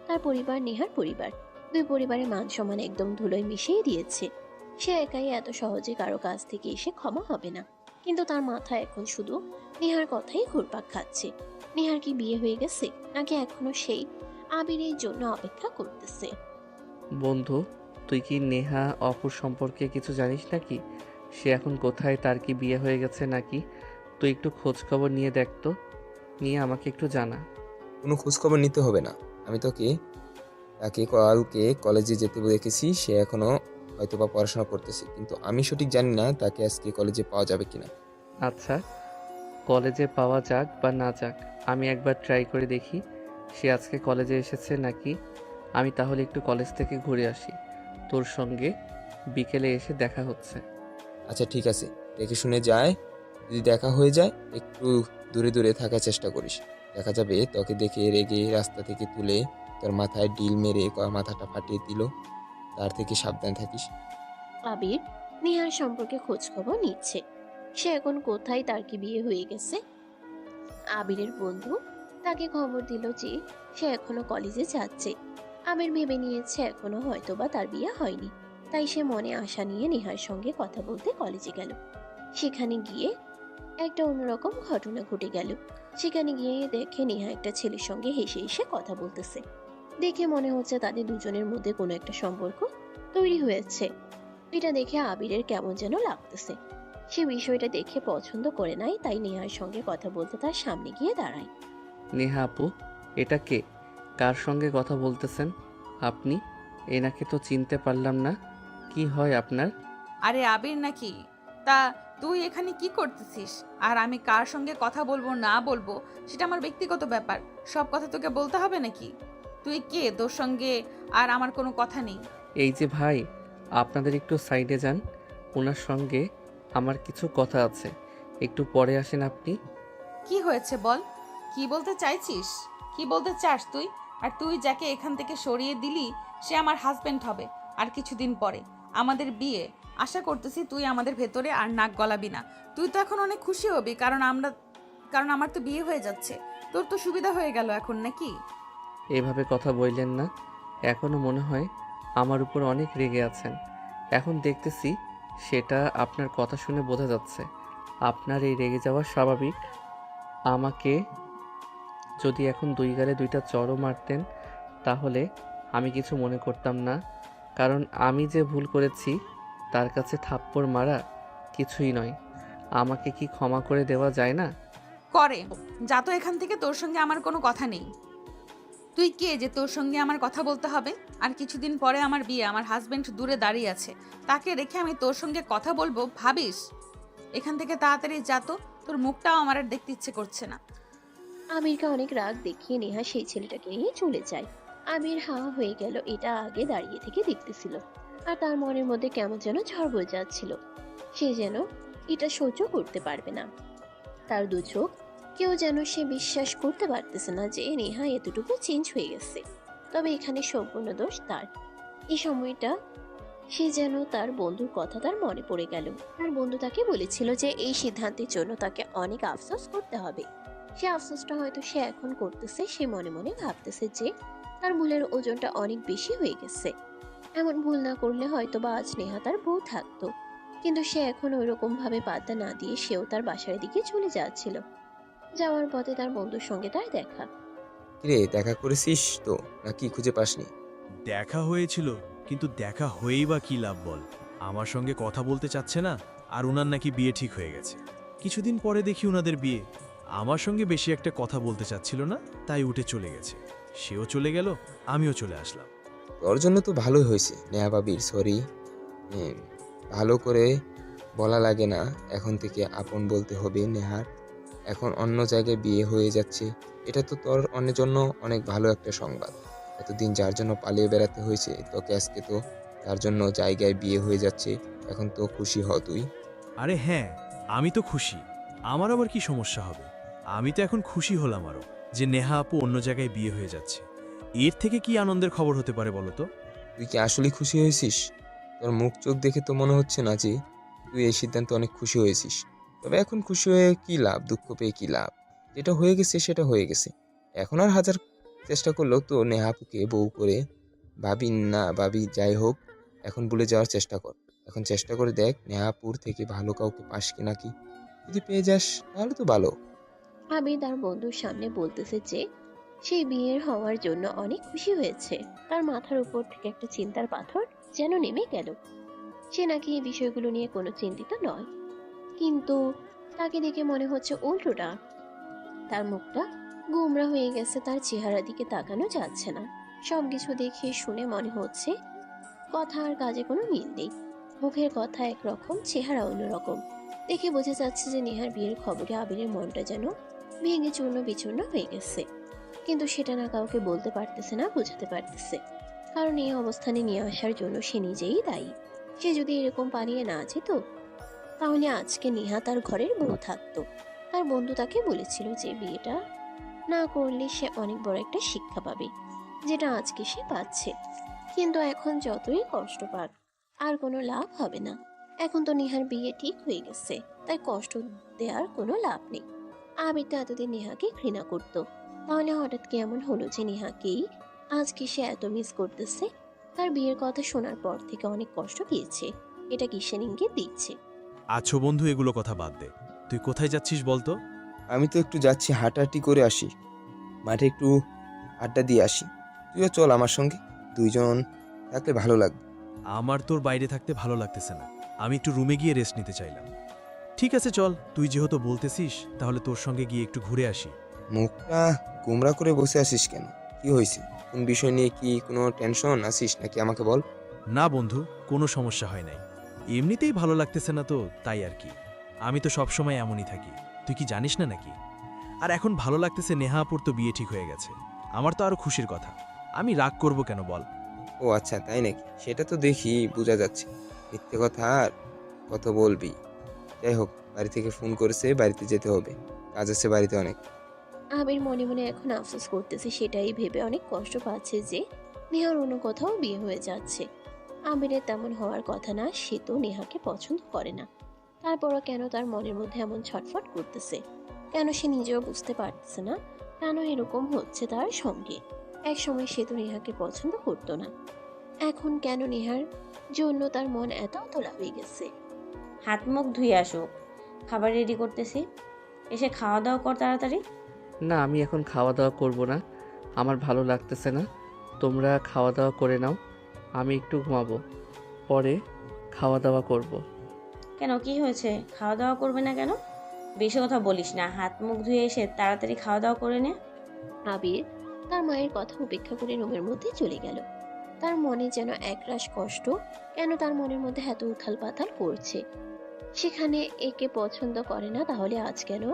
তার পরিবার নেহার পরিবার, দুই পরিবারের মান সম্মান একদম ধুলোয় মিশিয়ে দিয়েছে। সে একাই এত সহজে কারো কাছ থেকে এসে ক্ষমা হবে না। কিন্তু তার মাথা এখন শুধু নেহার কথাই ঘুরপাক খাচ্ছে। নেহার কি বিয়ে হয়ে গেছে, নাকি এখনো সেই আবিরের জন্য অপেক্ষা করতেছে? বন্ধু, তুই কি নেহা অপুর সম্পর্কে কিছু জানিস নাকি? সে এখন কোথায়, তার কি বিয়ে হয়ে গেছে নাকি? তুই একটু খোঁজ খবর নিয়ে দেখ তো, নিয়ে আমাকে একটু জানা। কোনো খোঁজখবর নিতে হবে না। আমি তাকে কালকে কলেজে যেতে দেখেছি। সে এখনো হয়তোবা পড়াশোনা করতেছে, কিন্তু আমি সঠিক জানি না তাকে আজকে কলেজে পাওয়া যাবে কিনা। আচ্ছা, কলেজে পাওয়া যাক বা না যাক, আমি একবার ট্রাই করে দেখি সে আজকে কলেজে এসেছে নাকি। আমি তাহলে একটু কলেজ থেকে ঘুরে আসি, তোর সঙ্গে বিকেলে এসে দেখা হচ্ছে। আচ্ছা ঠিক আছে, দেখে শুনে যায়। যদি দেখা হয়ে যায় একটু দূরে দূরে থাকার চেষ্টা করিস। দেখা যাবে তোকে দেখে রেগে রাস্তা থেকে তুলে তোর মাথায় ডিল মেরে মাথাটা ফাটিয়ে দিল। তার থেকে সাবধান থাকিস। আবির নেহার সম্পর্কে খোঁজ খবর নিচ্ছে। সে এখন কোথায়, তার কি বিয়ে হয়ে গেছে? আবিরের বন্ধু তাকে খবর দিল যে সে এখনো কলেজে যাচ্ছে। আবির ভেবে নিয়েছে এখনো হয়তোবা তার বিয়ে হয়নি, তাই সে মনে আশা নিয়ে নেহার সঙ্গে কথা বলতে কলেজে গেল। সেখানে গিয়ে একটা অন্যরকম ঘটনা ঘটে গেল। সেখানে গিয়ে দেখে নেহা একটা ছেলের সঙ্গে হেসে হেসে কথা বলতেছে। দেখে মনে হচ্ছে তাদের দুজনের মধ্যে কোনো একটা সম্পর্ক তৈরি হয়েছে। এটা দেখে আবিরের কেমন যেন লাগতেছে। সে বিষয়টা দেখে পছন্দ করে নাই, তাই নেহার সঙ্গে কথা বলতে তার সামনে গিয়ে দাঁড়ায়। নেহা আপু, এটা কে? কার সঙ্গে কথা বলতেছেন আপনি? এনাকে তো চিনতে পারলাম না। কি হয় আপনার? আরে আবির নাকি? তা তুই এখানে কি করতেছিস? আর আমি কার সঙ্গে কথা বলবো না বলবো সেটা আমার ব্যক্তিগত ব্যাপার। সব কথা তোকে বলতে হবে নাকি? তুই কে? তোর সঙ্গে আর আমার কোনো কথা নেই। এই যে ভাই, আপনাদের একটু সাইডে যান, ওনার সঙ্গে আমার কিছু কথা আছে, একটু পরে আসেন আপনি। কি হয়েছে বল? কি বলতে চাইছিস? কি বলতে চাস তুই? আর তুই যাকে এখান থেকে সরিয়ে দিলি সে আমার হাজবেন্ড হবে আর কিছুদিন পরে। আমাদের বিয়ে। আশা করতেছি তুই আমাদের ভেতরে আর নাক গলাবি না। তুই তো এখন অনেক খুশি হবি, কারণ আমার তো বিয়ে হয়ে যাচ্ছে। তোর তো সুবিধা হয়ে গেল এখন নাকি? এভাবে কথা বললেন না, এখনো মনে হয় আমার উপর অনেক রেগে আছেন। এখন দেখতেছি সেটা আপনার কথা শুনে বোঝা যাচ্ছে। আপনার এই রেগে যাওয়া স্বাভাবিক। আমাকে যদি এখন দুই গালে দুইটা চড়ও মারতেন তাহলে আমি কিছু মনে করতাম না, কারণ আমি যে ভুল করেছি তার কাছে থাপ্পড় মারা কিছুই নয়। আমাকে কি ক্ষমা করে দেওয়া যায় না? করে। যা তো এখান থেকে, তোর সঙ্গে আমার কোনো কথা নেই। তুই কে যে তোর সঙ্গে আমার কথা বলতে হবে? আর কিছুদিন পরে আমার বিয়ে, আমার হাজবেন্ড দূরে দাঁড়িয়ে আছে, তাকে রেখে আমি তোর সঙ্গে কথা বলবো ভাবিস? এখান থেকে তাড়াতাড়ি যা তো, তোর মুখটাও আমার আর দেখতে ইচ্ছে করছে না। আমিরকে অনেক রাগ দেখিয়ে নেহা সেই ছেলেটাকে নিয়ে চলে যায়। আমির হা হয়ে গেল, এটা আগে দাঁড়িয়ে থেকে দেখতেছিল। আর তার মনের মধ্যে কেমন যেন ঝড় বয়ে যাচ্ছিল। সে যেন এটা সহ্য করতে পারবে না। তার দু চোখ কেউ যেন সে বিশ্বাস করতে পারতেছে না যে নেহা এতটুকু চেঞ্জ হয়ে গেছে। তবে এখানে সম্পূর্ণ দোষ তার। এই সময়টা সে যেন তার বন্ধুর কথা তার মনে পড়ে গেল। তার বন্ধু তাকে বলেছিল যে এই সিদ্ধান্তের জন্য তাকে অনেক আফসোস করতে হবে। সে আফসোসটা হয়তো সে এখন করতেছে। সে মনে মনে ভাবতেছে যে তার ভুলের ওজনটা অনেক বেশি হয়ে গেছে। এমন ভুল না করলে হয়তো বা আজ নেহা তার বউ থাকতো। কিন্তু সে এখন ওইরকম ভাবে পাত্তা না দিয়ে সেও তার বাসার দিকে চলে যাচ্ছিল। যাওয়ার পথে তার বন্ধুর সঙ্গে তার দেখা। কিরে, দেখা করেছিস তো নাকি খুঁজে পাসনি? দেখা হয়েছিল, কিন্তু দেখা হয়েই বা কি লাভ বল? আমার সঙ্গে কথা বলতে চাচ্ছে না, আর ওনার নাকি বিয়ে ঠিক হয়ে গেছে। কিছুদিন পরে দেখি ওনাদের বিয়ে। আমার সঙ্গে বেশি একটা কথা বলতে চাচ্ছিল না, তাই উঠে চলে গেছে। সেও চলে গেল, আমিও চলে আসলাম। তোর জন্য তো ভালোই হয়েছে নেহা ভাবির, সরি। ভালো করে বলা লাগে না, এখন থেকে আপন বলতে হবে নেহার। এখন অন্য জায়গায় বিয়ে হয়ে যাচ্ছে, এটা তো তোর অন্যের জন্য অনেক ভালো একটা সংবাদ। এতদিন যার জন্য পালিয়ে বেড়াতে হয়েছে তোকে, আজকে তো তার জন্য জায়গায় বিয়ে হয়ে যাচ্ছে। এখন তো খুশি হ তুই। আরে হ্যাঁ, আমি তো খুশি। আমার আবার কি সমস্যা হবে? আমি তো এখন খুশি হলাম আরও, যে নেহা আপু অন্য জায়গায় বিয়ে হয়ে যাচ্ছে। এর থেকে কি আনন্দের খবর হতে পারে বলো তো? তুই কি আসলেই খুশি হয়েছিস? তোর মুখ চোখ দেখে তো মনে হচ্ছে না যে তুই এই সিদ্ধান্তে অনেক খুশি হয়েছিস। তবে এখন খুশি হয়ে কি লাভ, দুঃখ পেয়ে কি লাভ? যেটা হয়ে গেছে সেটা হয়ে গেছে। এখন আর হাজার চেষ্টা করলেও তো নেহাপুকে বউ করে ভাবি না ভাবি যাই হোক, এখন ভুলে যাওয়ার চেষ্টা কর। এখন চেষ্টা করে দেখ নেহাপুর থেকে ভালো কাউকে পাস কি নাকি। যদি পেয়ে যাস তাহলে তো ভালো। আমি তার বন্ধুর সামনে বলতেছে যে সেই বিয়ের হওয়ার জন্য অনেক খুশি হয়েছে। তার মাথার উপর থেকে একটা চিন্তার পাথর যেন নেমে গেল। সে নাকি এই বিষয়গুলো নিয়ে কোনো চিন্তিত নয়, কিন্তু তাকে দেখে মনে হচ্ছে উল্টোটা। তার মুখটা গোমরা হয়ে গেছে, তার চেহারা দিকে তাকানো যাচ্ছে না। সবকিছু দেখে শুনে মনে হচ্ছে কথা আর কাজে কোনো মিল নেই। মুখের কথা একরকম, চেহারা অন্যরকম। দেখে বোঝা যাচ্ছে যে নেহার বিয়ের খবরে আবিরের মনটা যেন ভেঙে চূর্ণ বিচূর্ণ হয়ে গেছে। কিন্তু সেটা না কাউকে বলতে পারতেছে না, বোঝাতে পারতেছে। কারণ এই অবস্থানে নিয়ে আসার জন্য সে নিজেই দায়ী। সে যদি এরকম পালিয়ে না যেত, তাহলে আজকে নেহা তার ঘরের বউ থাকতো। তার বন্ধু তাকে বলেছিল যে বিয়েটা না করলে সে অনেক বড় একটা শিক্ষা পাবে, যেটা আজকে সে পাচ্ছে। কিন্তু এখন যতই কষ্ট পাক, আর কোনো লাভ হবে না। এখন তো নেহার বিয়ে ঠিক হয়ে গেছে, তাই কষ্ট দেওয়ার কোনো লাভ নেই। আবির তো এতদিন নেহাকে ঘৃণা করত, তাহলে হঠাৎ কি এমন হলো যে নেহাকেই আজকে সে এত মিস করতেছে? তার বিয়ের কথা শোনার পর থেকে অনেক কষ্ট পেয়েছে, এটা কিসের ইঙ্গিত দিচ্ছে? আছো বন্ধু, এগুলো কথা বাদ দে। তুই কোথায় যাচ্ছিস বলতো? আমি তো একটু যাচ্ছি, হাঁটাহাঁটি করে আসি, মাঠে একটু আড্ডা দিয়ে আসি। তুইও চল আমার সঙ্গে, দুইজন থাকলে ভালো লাগবে। আমার তোর বাইরে থাকতে ভালো লাগতেছে না, আমি একটু রুমে গিয়ে রেস্ট নিতে চাইলাম। ঠিক আছে চল, তুই যেহেতু বলতেছিস তাহলে তোর সঙ্গে গিয়ে একটু ঘুরে আসি। মুখটা গোমরা করে বসে আছিস কেন? কি হয়েছে? কোন বিষয় নিয়ে কি কোনো টেনশন আছিস নাকি আমাকে বল। না বন্ধু, কোনো সমস্যা হয় নাই, এমনিতেই ভালো লাগতেছে না তো, তাই আর কি। আমি তো সবসময় এমনই থাকি, তুই কি জানিস না নাকি? আর এখন ভালো লাগতেছে, নেহা আপুর তো বিয়ে ঠিক হয়ে গেছে, আমার তো আরো খুশির কথা। আমি রাগ করব কেন বল? ও আচ্ছা, তাই নাকি? সেটা তো দেখি বোঝা যাচ্ছে। মিথ্যে কথা আর কত বলবি? যাই হোক, বাড়ি থেকে ফোন করেছে, বাড়িতে যেতে হবে, কাজ আছে বাড়িতে অনেক। আবির মনে মনে এখন আফসোস করতেছে, সেটাই ভেবে অনেক কষ্ট পাচ্ছে যে নেহার অন্য কোথাও বিয়ে হয়ে যাচ্ছে। আবিরের তেমন হওয়ার কথা না, সে তো নেহাকে পছন্দ করে না। তারপরও কেন তার মনের মধ্যে এমন ছটফট করতেছে? কেন সে নিজেও বুঝতে পারতেছে না কেন এরকম হচ্ছে তার সঙ্গে? এক সময় সে তো নেহাকে পছন্দ করতো না, এখন কেন নেহার জন্য তার মন এত তোলা হয়ে গেছে? হাত মুখ ধুয়ে আসুক, খাবার রেডি করতেছি, এসে খাওয়া দাওয়া কর তাড়াতাড়ি। না, আমি এখন খাওয়া দাওয়া করব না, আমার ভালো লাগতেছে না। তোমরা খাওয়া দাওয়া করে নাও, আমি একটু ঘুমাবো, পরে খাওয়া দাওয়া করব। কেন, কি হয়েছে? খাওয়া দাওয়া করবে না কেন? বেশি কথা বলিস না, হাত মুখ ধুয়ে এসে তাড়াতাড়ি খাওয়া দাওয়া করে নে। আবির তার মায়ের কথা উপেক্ষা করে রুমের মধ্যে চলে গেল। তার মনে যেন একরাশ কষ্ট, কেন তার মনের মধ্যে এত উথাল পাথাল করছে? সেখানে একে পছন্দ করে না, তাহলে আজ কেন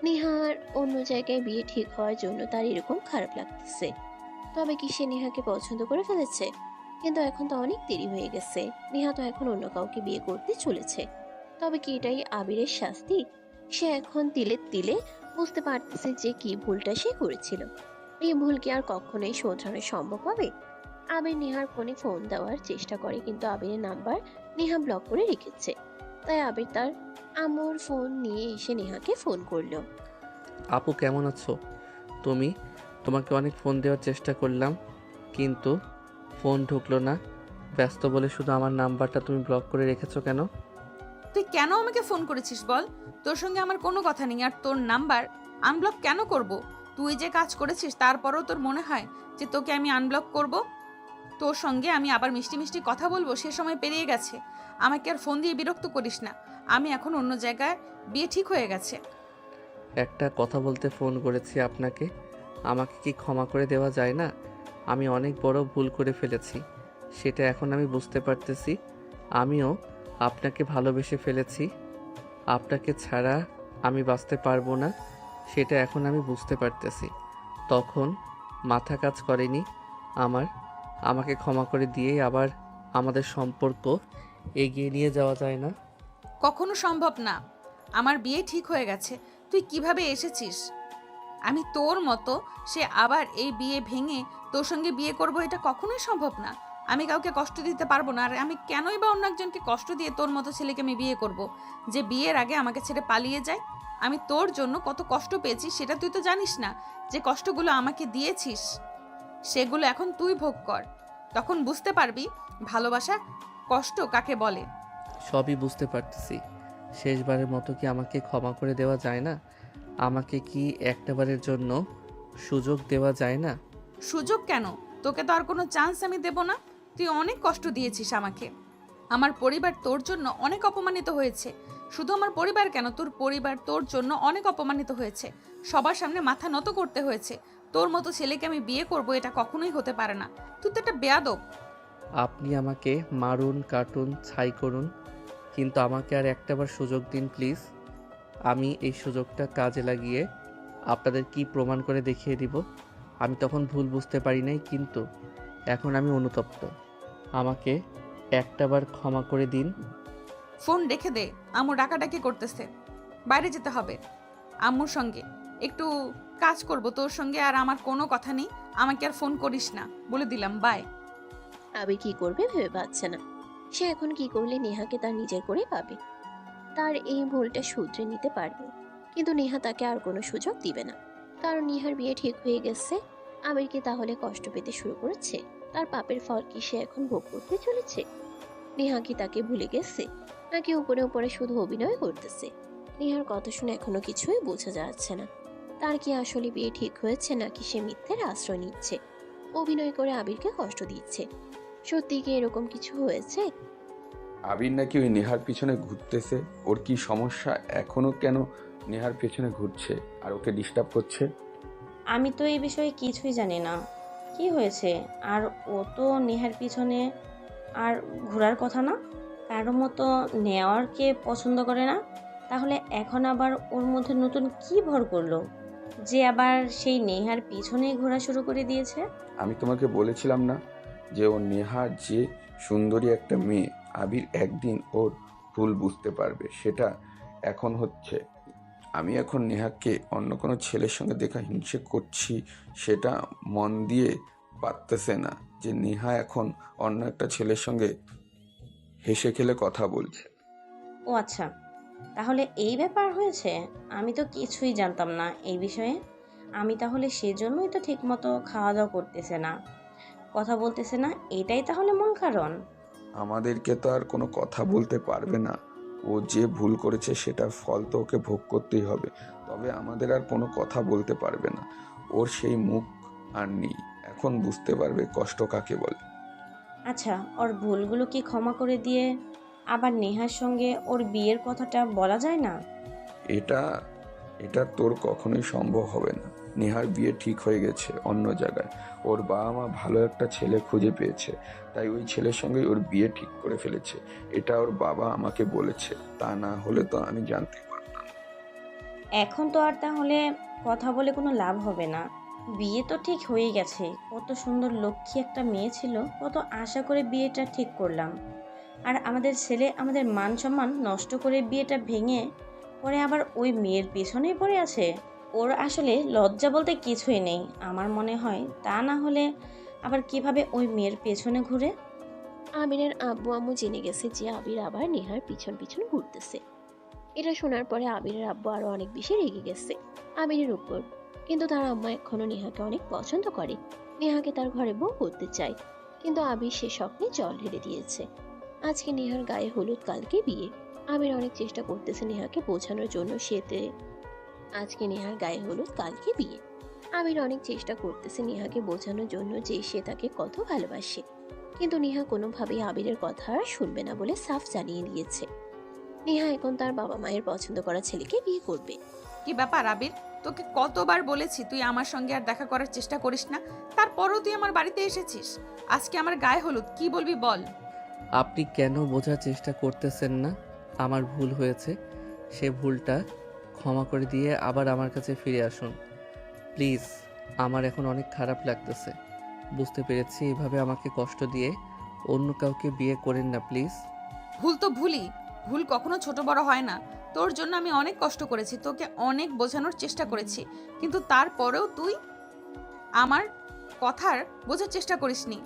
নেহার অন্য জায়গায় বিয়ে ঠিক হওয়ার জন্য তার এরকম খারাপ লাগতেছে? তবে কি সে নেহাকে পছন্দ করে ফেলেছে? কিন্তু এখন তো অনেক দেরি হয়ে গেছে, নেহা তো এখন অন্য কাউকে বিয়ে করতে চলেছে। তবে কি এটাই আবিরের শাস্তি? সে এখন তিলে তিলে বুঝতে পারতেছে যে কি ভুলটা সে করেছিল। এই ভুল কি আর কখনোই শোধরানো সম্ভব হবে? আবির নেহার ফোনে ফোন দেওয়ার চেষ্টা করে, কিন্তু আবিরের নাম্বার নেহা ব্লক করে রেখেছে। তাই আবির তার আম্মুর ফোন নিয়ে এসে নেহাকে ফোন করলো। আপু কেমন আছো তুমি? তোমাকে অনেক ফোন দেওয়ার চেষ্টা করলাম, কিন্তু ফোন ঢুকলো না। ব্যস্ত বলে শুধু আমার নাম্বারটা তুমি ব্লক করে রেখেছো কেন? তুই কেন আমাকে ফোন করেছিস বল? তোর সঙ্গে আমার কোনো কথা নেই, আর তোর নাম্বার আনব্লক কেন করব? তুই যে কাজ করেছিস তারপরও তোর মনে হয় যে তোকে আমি আনব্লক করব? তোর সঙ্গে আমি আবার মিষ্টি মিষ্টি কথা বলবো সে সময় পেরিয়ে গেছে। আমাকে আর ফোন দিয়ে বিরক্ত করিস না, আমি এখন অন্য জায়গায় বিয়ে ঠিক হয়ে গেছে। একটা কথা বলতে ফোন করেছি আপনাকে, আমাকে কি ক্ষমা করে দেওয়া যায় না? আমি অনেক বড় ভুল করে ফেলেছি, সেটা এখন আমি বুঝতে পারতেছি। আমিও আপনাকে ভালোবেসে ফেলেছি, আপনাকে ছাড়া আমি বাঁচতে পারবো না, সেটা এখন আমি বুঝতে পারতেছি। তখন মাথা কাজ করেনি আমার। আমাকে ক্ষমা করে দিয়েই আবার আমাদের সম্পর্ক এগিয়ে নিয়ে যাওয়া যায় না? কখনো সম্ভব না, আমার বিয়ে ঠিক হয়ে গেছে। তুই কিভাবে এসেছিস? আমি তোর মতো সে আবার এই বিয়ে ভেঙে তোর সঙ্গে বিয়ে করব, এটা কখনোই সম্ভব না। আমি কাউকে কষ্ট দিতে পারবো না, আর আমি কেনই বা অন্য একজনকে কষ্ট দিয়ে তোর মতো ছেলেকে আমি বিয়ে করব, যে বিয়ের আগে আমাকে ছেড়ে পালিয়ে যায়? আমি তোর জন্য কত কষ্ট পেয়েছি সেটা তুই তো জানিস না। যে কষ্টগুলো আমাকে দিয়েছিস সেগুলো এখন তুই ভোগ কর, তখন বুঝতে পারবি ভালোবাসা কষ্ট কাকে বলে। সবই বুঝতে পারতেছি, শেষবারের মতো কি আমাকে ক্ষমা করে দেওয়া যায় না? আমাকে কি একটাবারের জন্য সুযোগ দেওয়া যায় না? সুযোগ কেন? তোকে তো আর কোনো চান্স আমি দেব না। তুই অনেক কষ্ট দিয়েছিস আমাকে, আমার পরিবার তোর জন্য অনেক অপমানিত হয়েছে। শুধু আমার পরিবার কেন, তোর পরিবার তোর জন্য অনেক অপমানিত হয়েছে, সবার সামনে মাথা নত করতে হয়েছে। তোর মতো ছেলেকে আমি বিয়ে করব এটা কখনোই হতে পারে না। তুই তো একটা বেয়াদব। আপনি আমাকে মারুন, কাটুন, ছাই করুন, কিন্তু আমাকে আর একটাবার সুযোগ দিন প্লিজ। আমি এই সুযোগটা কাজে লাগিয়ে আপনাদের কি প্রমাণ করে দেখিয়ে দিব। আমি তখন ভুল বুঝতে পারি নাই, কিন্তু এখন আমি অনুতপ্ত। আমাকে একটাবার ক্ষমা করে দিন। ফোন রেখে দে, আম্মু ডাকাডাকি করতেছে, বাইরে যেতে হবে আম্মুর সঙ্গে, একটু কাজ করব তোর সঙ্গে, আর আমার কোনো কথা নেই, আমাকে আর ফোন করিস না বলে দিলাম, বাই। আবির কি করবে ভেবে পাচ্ছে না। সে এখন কি করলে নেহাকে তার নিজের করে পাবে, তার এই ভুলটা শুধরে নিতে পারবে। কিন্তু নেহা তাকে আর কোনো সুযোগ দিবে না, কারণ নেহার বিয়ে ঠিক হয়ে গেছে। আবির কি তাহলে কষ্ট পেতে শুরু করেছে? তার পাপের ফল কি সে এখন ভোগ করতে চলেছে? নেহা কি তাকে ভুলে গেছে, নাকি উপরে উপরে শুধু অভিনয় করতেছে? নেহার কথা শুনে এখনো কিছুই বোঝা যাচ্ছে না। তার কি আসলে বিয়ে ঠিক হয়েছে, নাকি সে মিথ্যের আশ্রয় নিচ্ছে, অভিনয় করে আবিরকে কষ্ট দিচ্ছে? সত্যি কি এরকম কিছু হয়েছে? আবির নাকি ওই নেহার পিছনে ঘুরতেছে। ওর কি সমস্যা? এখনো কেন নেহার পেছনে ঘুরছে আর ওকে ডিস্টার্ব করছে? আমি তো এই বিষয়ে কিছুই জানি না কি হয়েছে। আর ও তো নেহার পিছনে আর ঘোরার কথা না, কারোর মতো নেওয়ারকে পছন্দ করে না। তাহলে এখন আবার ওর মধ্যে নতুন কি ভর করলো যে আবার সেই নেহার পিছনেই ঘোরা শুরু করে দিয়েছে? আমি তোমাকে বলেছিলাম না যে ও নেহার যে সুন্দরী একটা মেয়ে। আবির একদিন ওর ভুল বুঝতে পারবে, সেটা এখন হচ্ছে। আমি এখন নেহাকে অন্য কোনো ছেলের সঙ্গে দেখা হিংসে করছি, সেটা মন দিয়ে পারতেছে না যে নেহা এখন অন্য একটা ছেলের সঙ্গে হেসে খেলে কথা বলছে। ও আচ্ছা, তাহলে এই ব্যাপার হয়েছে। আমি তো কিছুই জানতাম না এই বিষয়ে। আমি তাহলে সেজন্যই তো ঠিকমতো খাওয়া দাওয়া করতেছে না, কথা বলতেছে না, এটাই তাহলে মূল কারণ। আমাদেরকে তো আর কোনো কথা বলতে পারবে না। ও যে ভুল করেছে সেটার ফল তো ওকে ভোগ করতেই হবে, তবে আমাদের আর কোনো কথা বলতে পারবে না। ওর সেই মুখ আর নেই, এখন বুঝতে পারবে কষ্ট কাকে বলে। আচ্ছা, ওর ভুলগুলো কি ক্ষমা করে দিয়ে আবার নেহার সঙ্গে ওর বিয়ের কথাটা বলা যায় না? এটা এটা তোর কখনোই সম্ভব হবে না। নেহার বিয়ে ঠিক হয়ে গেছে অন্য জায়গায়। ওর বাবা মা ভালো একটা ছেলে খুঁজে পেয়েছে, তাই ওই ছেলের সঙ্গে ওর বিয়ে ঠিক করে ফেলেছে। এটা ওর বাবা আমাকে বলেছে, তা না হলে তো আমি জানতে পারতাম। এখন তো আর তাহলে কথা বলে কোনো লাভ হবে না। বিয়ে তো ঠিক হয়ে গেছে, কত সুন্দর লক্ষ্মী একটা মেয়ে ছিল, কত আশা করে বিয়েটা ঠিক করলাম। আর আমাদের ছেলে আমাদের মান সম্মান নষ্ট করে বিয়েটা ভেঙে পরে আবার ওই মেয়ের পেছনেই পড়ে আছে। ওর আসলে লজ্জা বলতে কিছুই নেই আমার মনে হয়। তা না হলে আবার কিভাবে ওই মেয়ের পেছনে ঘুরে? আবিরের আব্বু আম্মু জেনে গেছে যে আবির আবার নেহার পিছন পিছন ঘুরতেছে। এটা শোনার পরে আবিরের আব্বু আরো অনেক বেশি রেগে গেছে আবিরের উপর। কিন্তু তার আম্মা এখনো নেহাকে অনেক পছন্দ করে, নেহাকে তার ঘরে বউ করতে চায়। কিন্তু আবির সে স্বপ্নে জল ঢেলে দিয়েছে। আজকে নেহার গায়ে হলুদ, কালকে বিয়ে। আবির অনেক চেষ্টা করতেছে নেহাকে বোঝানোর জন্য আজকে নেহার গায়ে হলুদ, কালকে বিয়ে। আবির অনেক চেষ্টা করতেছে নেহাকে বোঝানোর জন্য যে সে তাকে কত ভালোবাসে। কিন্তু নেহা কোনোভাবেই আবিরের কথা আর শুনবে না বলে সাফ জানিয়ে দিয়েছে নেহা এখন তার বাবা মায়ের পছন্দ করা ছেলেকে বিয়ে করবে। কি ব্যাপার আবির, তোকে কতবার বলেছি তুই আমার সঙ্গে আর দেখা করার চেষ্টা করিস না, তারপরও তুই আমার বাড়িতে এসেছিস। আজকে আমার গায়ে হলুদ, কি বলবি বল? আপনি কেন বোঝার চেষ্টা করতেছেন না? আমার ভুল হয়েছে, সে ভুলটা ক্ষমা করে দিয়ে আবার আমার কাছে ফিরে আসুন প্লিজ। আমার এখন অনেক খারাপ লাগতেছে। বুঝতে পেরেছি এভাবে আমাকে কষ্ট দিয়ে অন্য কাউকে বিয়ে করেন না প্লিজ। ভুল তো ভুলই, ভুল কখনো ছোট বড় হয় না। তোর জন্য আমি অনেক কষ্ট করেছি, তোকে অনেক বোঝানোর চেষ্টা করেছি, কিন্তু তারপরেও তুই আমার কথার বোঝার চেষ্টা করিসনি।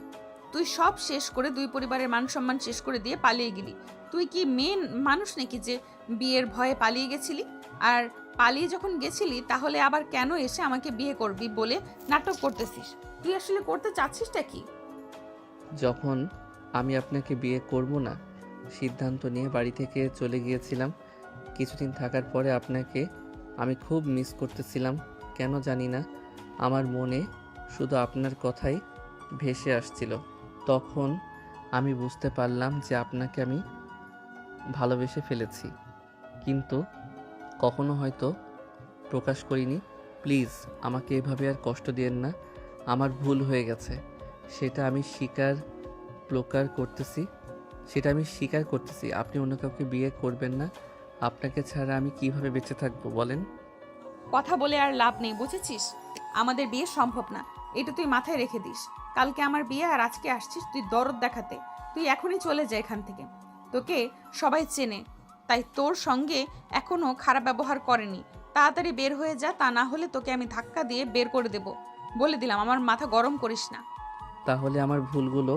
তুই সব শেষ করে, দুই পরিবারের মান সম্মান শেষ করে দিয়ে পালিয়ে গেলি। তুই কি মেন মানুষ নাকি যে বিয়ের ভয়ে পালিয়ে গেছিলি? আর পালিয়ে যখন গেছিলি তাহলে আবার কেন এসে আমাকে বিয়ে করবি বলে নাটক করতেছিস? তুই আসলে করতে চাচ্ছিসটা কি? যখন আমি আপনাকে বিয়ে করব না সিদ্ধান্ত নিয়ে বাড়ি থেকে চলে গিয়েছিলাম, কিছুদিন থাকার পরে আপনাকে আমি খুব মিস করতেছিলাম। কেন জানি না, আমার মনে শুধু আপনার কথাই ভেসে আসছিল। তখন আমি বুঝতে পারলাম যে আপনাকে আমি ভালোবেসে ফেলেছি, কিন্তু কখনো হয়তো প্রকাশ করিনি। প্লিজ আমাকে এভাবে আর কষ্ট দিয়েন না। আমার ভুল হয়ে গেছে, সেটা আমি স্বীকার প্রকার করতেছি সেটা আমি স্বীকার করতেছি। আপনি অন্য কাউকে বিয়ে করবেন না। আপনাকে ছাড়া আমি কিভাবে বেঁচে থাকবো বলেন? কথা বলে আর লাভ নেই, বুঝেছিস? আমাদের বিয়ে সম্ভব না, এটা তুই মাথায় রেখে দিস। কালকে আমার বিয়ে আর আজকে আসছিস তুই দরদ দেখাতে। তুই এখনই চলে যা এখান থেকে। তোকে সবাই চেনে, তাই তোর সঙ্গে এখনো খারাপ ব্যবহার করেনি। তাড়াতাড়ি বের হয়ে যা, তা না হলে তোকে আমি ধাক্কা দিয়ে বের করে দেব। বলে দিলাম, আমার মাথা গরম করিস না। তাহলে আমার ভুলগুলো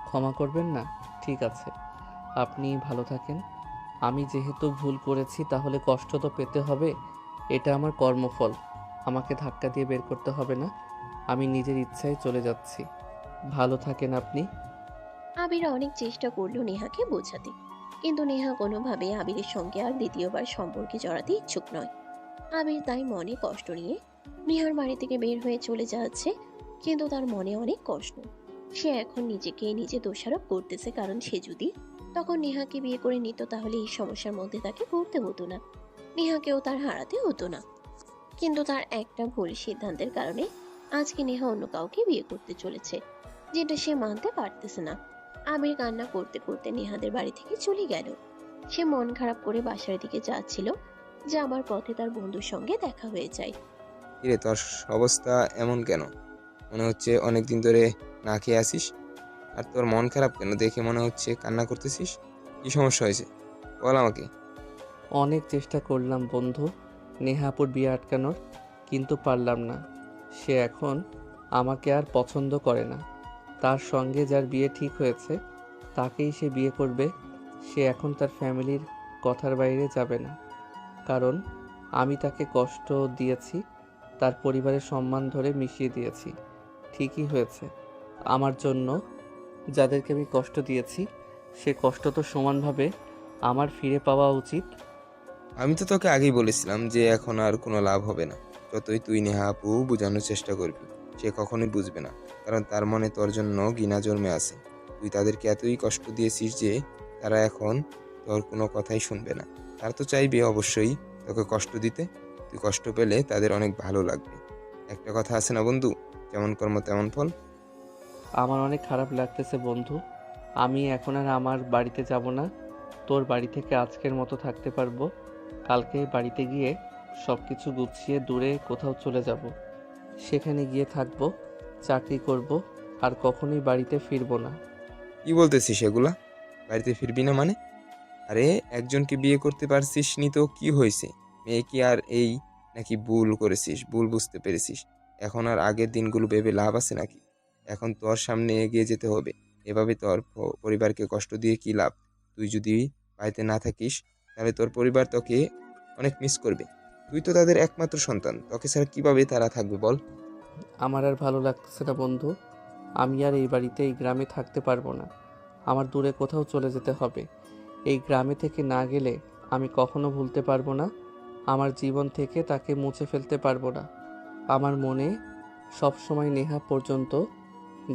ক্ষমা করবেন না? ঠিক আছে, আপনি ভালো থাকেন। আমি যেহেতু ভুল করেছি তাহলে কষ্ট তো পেতে হবে, এটা আমার কর্মফল। আমাকে ধাক্কা দিয়ে বের করতে হবে না, আমি নিজের ইচ্ছায় চলে যাচ্ছি। ভালো থাকেন আপনি। আবির অনেক চেষ্টা করলো নেহাকে বোঝাতে, কিন্তু নেহা কোনোভাবে আবিরের সঙ্গে আর দ্বিতীয়বার সম্পর্কে জড়াতে ইচ্ছুক নয়। আবির তাই মনে কষ্ট নিয়ে নেহার বাড়ি থেকে বের হয়ে চলে যাচ্ছে, কিন্তু তার মনে অনেক কষ্ট। সে এখন নিজেকে নিজে দোষারোপ করতেছে, কারণ সে যদি তখন নেহাকে বিয়ে করে নিত তাহলে এই সমস্যার মধ্যে তাকে পড়তে হতো না, নেহাকেও তার হারাতে হতো না। কিন্তু তার একটা ভুল সিদ্ধান্তের কারণে আজকে নেহা অন্য কাউকে বিয়ে করতে চলেছে, যেটা সে মানতে পারতেছে না। আবির কান্না করতে করতে নেহাদের বাড়ি থেকে চলে গেল। সে মন খারাপ করে বাসার দিকে যাচ্ছিল, যে আমার পথে তার বন্ধুর সঙ্গে দেখা হয়ে যায়। কিরে, তোর অবস্থা এমন কেন? মনে হচ্ছে অনেক দিন ধরে না খেয়ে আসিস। আর তোর মন খারাপ কেন? দেখে মনে হচ্ছে কান্না করতেছিস। কি সমস্যা হয়েছে বল আমাকে। অনেক চেষ্টা করলাম বন্ধু নেহাপুর বিয়ে আটকানোর, কিন্তু পারলাম না। সে এখন আমাকে আর পছন্দ করে না। তার সঙ্গে যার বিয়ে ঠিক হয়েছে তাকেই সে বিয়ে করবে। সে এখন তার ফ্যামিলির কথার বাইরে যাবে না, কারণ আমি তাকে কষ্ট দিয়েছি, তার পরিবারের সম্মান ধরে মিশিয়ে দিয়েছি। ঠিকই হয়েছে। আমার জন্য যাদেরকে আমি কষ্ট দিয়েছি সে কষ্ট তো সমানভাবে আমার ফিরে পাওয়া উচিত। আমি তো তোকে আগেই বলেছিলাম যে এখন আর কোনো লাভ হবে না। যতই তুই নেহা আপু বোঝানোর চেষ্টা করবি, সে কখনোই বুঝবে না, কারণ তার মনে তোর জন্য ঘৃণা জন্মে আছে। তুই তাদেরকে এতই কষ্ট দিয়েছিস যে তারা এখন তোর কোনো কথাই শুনবে না। তারা তো চাইবে অবশ্যই তোকে কষ্ট দিতে। তুই কষ্ট পেলে তাদের অনেক ভালো লাগবে। একটা কথা আছে না বন্ধু, যেমন কর্ম তেমন ফল। আমার অনেক খারাপ লাগতেছে বন্ধু। আমি এখন আর আমার বাড়িতে যাব না। তোর বাড়ি থেকে আজকের মতো থাকতে পারবো। কালকে বাড়িতে গিয়ে সব কিছু গুছিয়ে দূরে কোথাও চলে যাব। সেখানে গিয়ে থাকবো, চাকরি করব, আর কখনোই বাড়িতে ফিরবো না। কি বলতেছিস এগুলা? বাড়িতে ফিরবি না মানে? আরে একজনকে বিয়ে করতে পারছিস নি তো কি হয়েছে? মেয়ে কি আর এই নাকি ভুল করেছিস, ভুল বুঝতে পেরেছিস? এখন আর আগের দিনগুলো ভেবে লাভ আছে নাকি? এখন তোর সামনে এগিয়ে যেতে হবে। এভাবে তোর পরিবারকে কষ্ট দিয়ে কি লাভ? তুই যদি বাড়িতে না থাকিস তাহলে তোর পরিবার তোকে অনেক মিস করবে। তুই তো তাদের একমাত্র সন্তান, তোকে ছাড়া কিভাবে তারা থাকবে বল? আমার আর ভালো লাগতেছে না বন্ধু। আমি আর এই বাড়িতে, এই গ্রামে থাকতে পারবো না। আমার দূরে কোথাও চলে যেতে হবে। এই গ্রামে থেকে না গেলে আমি কখনো ভুলতে পারবো না। আমার জীবন থেকে তাকে মুছে ফেলতে পারবো না। আমার মনে সব সময় নেহা পর্যন্ত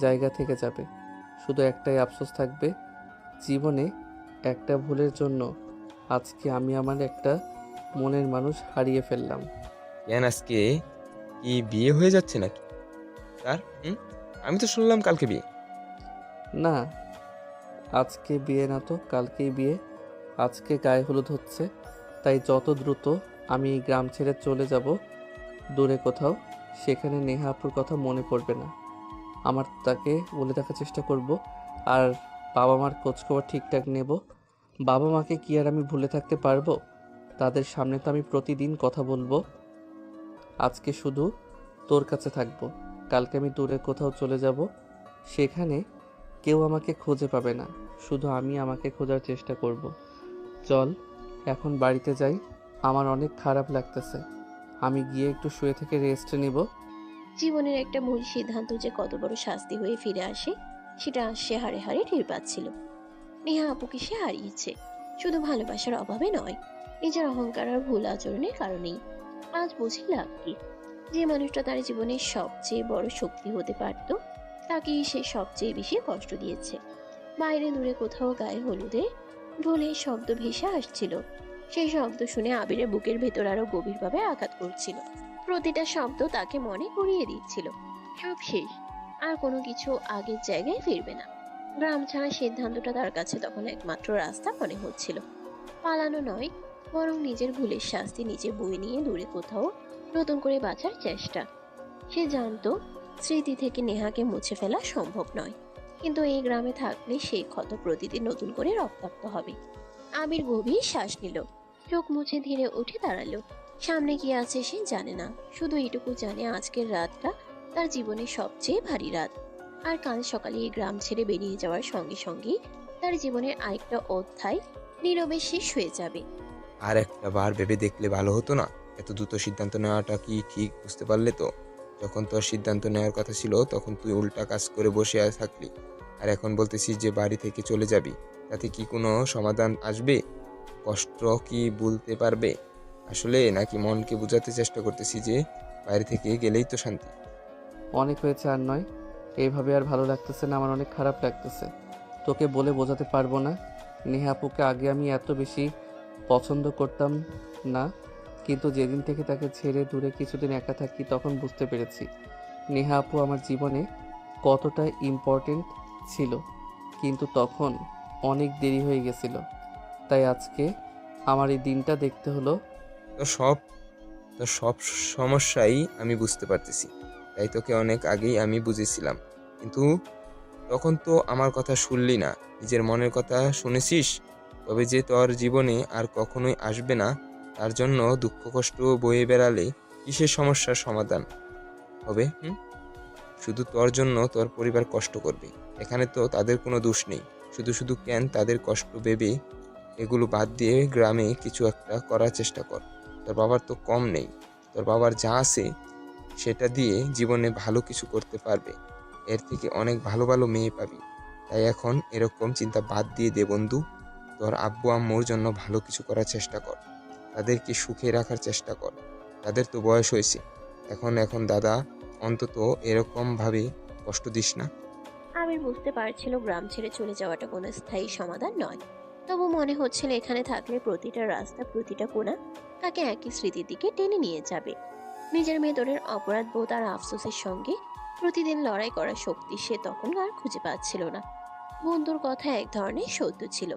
জায়গা থেকে যাবে। শুধু একটাই আফসোস থাকবে, জীবনে একটা ভুলের জন্য আজকে আমি আমার একটা মনের মানুষ হারিয়ে ফেললাম। কেন আজকে কি বিয়ে হয়ে যাচ্ছে নাকি তার? আমি তো শুনলাম কালকে বিয়ে। না, আজকে বিয়ে না তো কালকেই বিয়ে। আজকে গায়ে হলুদ হচ্ছে, তাই যত দ্রুত আমি এই গ্রাম ছেড়ে চলে যাব দূরে কোথাও, সেখানে নেহা আপুর কথা মনে পড়বে না। আমার তাকে বলে দেখার চেষ্টা করব, আর বাবা মার খোঁজখবর ঠিকঠাক নেব। বাবা মাকে কি আর আমি ভুলে থাকতে পারবো? তাদের সামনে তো আমি প্রতিদিন কথা বলবো। আজকে শুধু তোর কাছে থাকবো, কালকে আমি দূরে কোথাও চলে যাব। সেখানে কেউ আমাকে খুঁজে পাবে না, শুধু আমি আমাকে খোঁজার চেষ্টা করব। চল এখন বাড়িতে যাই, আমার অনেক খারাপ লাগতেছে। আমি গিয়ে একটু শুয়ে থেকে রেস্ট নিব। জীবনের একটা ভুল সিদ্ধান্ত যে কত বড় শাস্তি হয়ে ফিরে আসে, সেটা সে হাড়ে হাড়ে টের পাচ্ছিল। নেহা আপুকে সে হারিয়েছে, শুধু ভালোবাসার অভাবে নয়, নিজের অহংকার আর ভুল আচরণের কারণেই। আজ বুঝি লাভ কি, যে মানুষটা তার জীবনের সবচেয়ে বড় শক্তি হতে পারত, তাকেই সে সবচেয়ে বেশি কষ্ট দিয়েছে। বাইরে দূরে কোথাও গায়ে হলুদে ঢোলের শব্দ ভেসে আসছিল। সেই শব্দ শুনে আবিরের বুকের ভেতর আরো গভীরভাবে আঘাত করছিল। প্রতিটা শব্দ তাকে মনে করিয়ে দিচ্ছিল সব শেষ, আর কোনো কিছু আগের জায়গায় ফিরবে না। গ্রাম ছাড়ার সিদ্ধান্তটা তার কাছে তখন একমাত্র রাস্তা মনে হচ্ছিল। পালানো নয়, বরং নিজের ভুলের শাস্তি নিজে বয়ে নিয়ে দূরে কোথাও নতুন করে বাঁচার চেষ্টা। সে জানতো স্মৃতি থেকে নেহাকে মুছে ফেলা সম্ভব নয়, কিন্তু এই গ্রামে থাকলে সেই ক্ষত প্রতিদিন নতুন করে রক্তাক্ত হবে। আবির গভীর শ্বাস নিল, চোখ মুছে ধীরে উঠে দাঁড়ালো। সামনে কি আছে সে জানে না, শুধু এটুকু জানে আজকের রাতটা তার জীবনের সবচেয়ে ভারী রাত। আর কাল সকালে এই গ্রাম ছেড়ে বেরিয়ে যাওয়ার সঙ্গে সঙ্গেই তার জীবনের আরেকটা অধ্যায় নীরবে শেষ হয়ে যাবে। আর একটা বার ভেবে দেখলে ভালো হতো না? এত দ্রুত সিদ্ধান্ত নেওয়াটা কি ঠিক বুঝতে পারলে তো? যখন তোর সিদ্ধান্ত নেওয়ার কথা ছিল তখন তুই উল্টা কাজ করে বসে থাকলি, আর এখন বলতেছিস যে বাড়ি থেকে চলে যাবি। তাতে কি কোনো সমাধান আসবে? কষ্ট কি ভুলতে পারবে আসলে, নাকি মনকে বোঝাতে চেষ্টা করতেছি যে বাইরে থেকে গেলেই তো শান্তি? অনেক হয়েছে, আর নয়। এইভাবে আর ভালো লাগতেছে না, আমার অনেক খারাপ লাগতেছে। তোকে বলে বোঝাতে পারবো না। নেহা আপুকে আগে আমি এত বেশি পছন্দ করতাম না, কিন্তু যেদিন থেকে তাকে ছেড়ে দূরে কিছুদিন একা থাকি তখন বুঝতে পেরেছি নেহা আপু আমার জীবনে কতটা ইম্পর্টেন্ট ছিল। কিন্তু তখন অনেক দেরি হয়ে গেছিল, তাই আজকে আমার এই দিনটা দেখতে হলো। তো সব তো সব সমস্যাই আমি বুঝতে পারতেছি, তাই তোকে অনেক আগেই আমি বুঝেছিলাম। কিন্তু তখন তো আমার কথা শুনলি না, নিজের মনের কথা শুনেছিস। তবে যে তোর জীবনে আর কখনোই আসবে না, তার জন্য দুঃখ কষ্ট বয়ে বেড়ালে কিসের সমস্যার সমাধান হবে? শুধু তোর জন্য তোর পরিবার কষ্ট করবে। এখানে তো তাদের কোনো দোষ নেই। শুধু শুধু কেন তাদের কষ্ট ভেবে? এগুলো বাদ দিয়ে গ্রামে কিছু একটা করার চেষ্টা কর। তোর বাবার তো কম নেই, তোর বাবার যা আছে সেটা দিয়ে জীবনে ভালো কিছু করতে পারবে। এর থেকে অনেক ভালো ভালো মেয়ে পাবি। তাই এখন এরকম চিন্তা বাদ দিয়ে দে বন্ধু। তোর আব্বু আম্মুর জন্য ভালো কিছু করার চেষ্টা কর, তাদেরকে সুখে রাখার চেষ্টা কর। তাদের তো বয়স হয়েছে এখন, দাদা, অন্তত এরকম ভাবে কষ্ট দিস না। আবির বুঝতে পারছিল গ্রাম ছেড়ে চলে যাওয়াটা কোনো স্থায়ী সমাধান নয়, তবু মনে হচ্ছিল এখানে থাকলে প্রতিটা রাস্তা, প্রতিটা কোণা তাকে একই স্মৃতির দিকে টেনে নিয়ে যাবে। নিজের ভেতরের অপরাধ বোধ আর আফসোসের সঙ্গে প্রতিদিন লড়াই করার শক্তি সে তখন আর খুঁজে পাচ্ছিল না। বন্ধুর কথা এক ধরনের সত্য ছিল,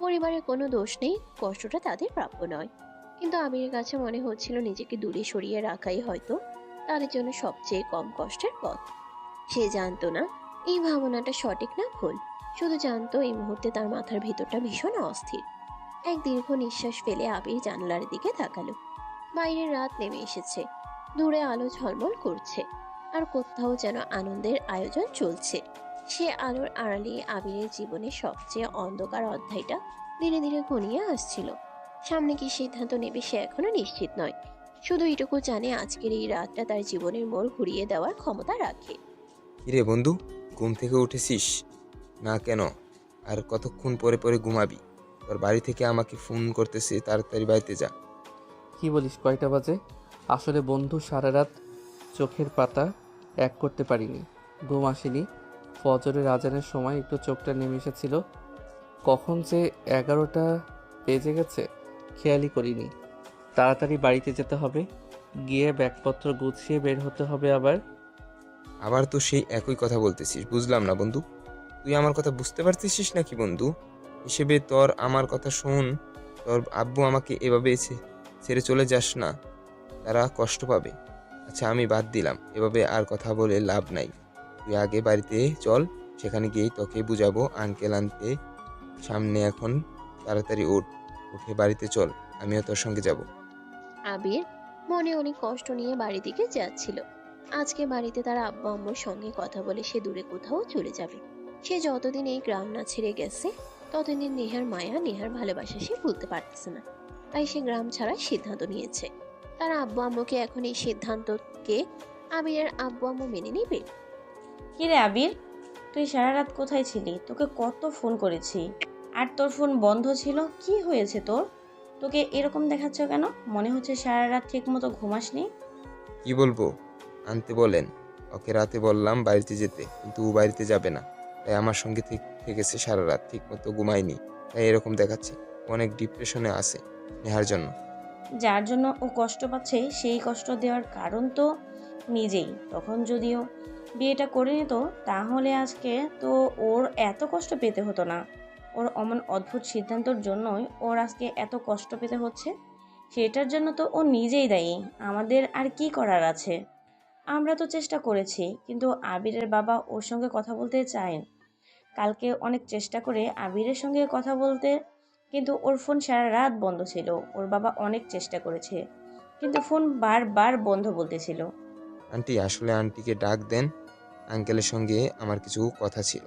পরিবারের কোনো দোষ নেই, কষ্টটা তাদের প্রাপ্য নয়। কিন্তু আবিরের কাছে মনে হচ্ছিল নিজেকে দূরে সরিয়ে রাখাই হয়তো তাদের জন্য সবচেয়ে কম কষ্টের পথ। সে জানতো না এই ভাবনাটা সঠিক না ভুল, শুধু জানতো এই মুহূর্তে তার মাথার ভিতরটা ভীষণ অস্থির। এক দীর্ঘ নিঃশ্বাস ফেলে আবির জানালার দিকে তাকালো। বাইরের রাত নেমে এসেছে, দূরে আলো ঝলমল করছে, আর কোথাও যেন আনন্দের আয়োজন চলছে। সে আলোর আড়ালে আবিরের জীবনের সবচেয়ে অন্ধকার অধ্যায়টা ধীরে ধীরে ঘনিয়ে আসছিল। সামনে কি সিদ্ধান্ত নেবে সে এখনো নিশ্চিত নয়, শুধু এটুকু জানে আজকের এই রাতটা তার জীবনের মোড় ঘুরিয়ে দেওয়ার ক্ষমতা রাখে। কিরে বন্ধু, ঘুম থেকে উঠেছিস না কেন? আর কতক্ষণ পরে পরে ঘুমাবি? তোর বাড়ি থেকে আমাকে ফোন করতেছে, তাড়াতাড়ি বাড়িতে যা। কি বলিস, কয়টা বাজে? আসলে বন্ধু, সারা রাত চোখের পাতা এক করতে পারিনি, ঘুম আসেনি। ফজরের আজানের সময় একটু চোখটা নেমে এসেছিল, কখন যে 11টা বেজে গেছে খেয়ালই করিনি। তাড়াতাড়ি বাড়িতে যেতে হবে, গিয়ে ব্যাগপত্র গুছিয়ে বের হতে হবে। আবার তো সেই একই কথা বলতেছিস, বুঝলাম না বন্ধু। তুই আমার কথা বুঝতে পারতেছিস নাকি বন্ধু? হিসেবে তোর আমার কথা শোন। তোর আব্বু আমাকে এভাবে ছেড়ে চলে যাস না, তারা কষ্ট পাবে। আচ্ছা আমি বাদ দিলাম, এভাবে আর কথা বলে লাভ নাই। তুই আগে বাড়িতে চল, সেখানে গিয়েই তোকে বুঝাবো আঙ্কেল আনতে সামনে। এখন তাড়াতাড়ি উঠে বাড়িতে চল, আমিও তোর সঙ্গে যাব। আবির মনে অনেক কষ্ট নিয়ে বাড়ি দিকে যাচ্ছিল। আজকে বাড়িতে তার আব্বু আম্মুর সঙ্গে কথা বলে সে দূরে কোথাও চলে যাবে। সে যতদিন এই গ্রাম না ছেড়ে গেছে ততদিন নেহার মায়া, নেহার ভালোবাসা সে ভুলতে পারতেছে না। তাই সে গ্রাম ছাড়ার সিদ্ধান্ত নিয়েছে। তার আব্বু আম্মুকে এখন এই সিদ্ধান্তকে আবিরের আব্বু আম্মু মেনে নেবে? কিরে আবির, তুই সারা রাত কোথায় ছিলি? তোকে কত ফোন করেছি, আর তোর ফোন বন্ধ ছিল। কি হয়েছে তোর? তোকে এরকম দেখাচ্ছ কেন? মনে হচ্ছে সারা রাত ঠিক মতো ঘুমাসনি। কি বলবো, আনতে বলেন। ওকে রাতে বললাম বাড়িতে যেতে, কিন্তু ও বাড়িতে যাবে না। তাই আমার সঙ্গে থেকেছে সারা রাত, ঠিক মতো ঘুমায়নি, তাই এরকম দেখাচ্ছে। অনেক ডিপ্রেশনে আছে নেহার জন্য। যার জন্য ও কষ্ট পাচ্ছে সেই কষ্ট দেওয়ার কারণ তো নিজেই। তখন যদিও বিয়েটা করে নিত, তাহলে আজকে তো ওর এত কষ্ট পেতে হতো না। ওর অমন অদ্ভুত সিদ্ধান্তর জন্যই ওর আজকে এত কষ্ট পেতে হচ্ছে। সেটার জন্য তো ও নিজেই দায়ী। আমাদের আর কি করার আছে? আমরা তো চেষ্টা করেছি, কিন্তু আবিরের বাবা ওর সঙ্গে কথা বলতে চায়। কালকে অনেক চেষ্টা করে আবিরের সঙ্গে কথা বলতে, কিন্তু ওর ফোন সারা রাত বন্ধ ছিল। ওর বাবা অনেক চেষ্টা করেছে, কিন্তু ফোন বারবার বন্ধ বলতেছিল। আন্টি, আসলে আন্টিকে ডাক দেন। আঙ্কেলের সঙ্গে আমার কিছু কথা ছিল।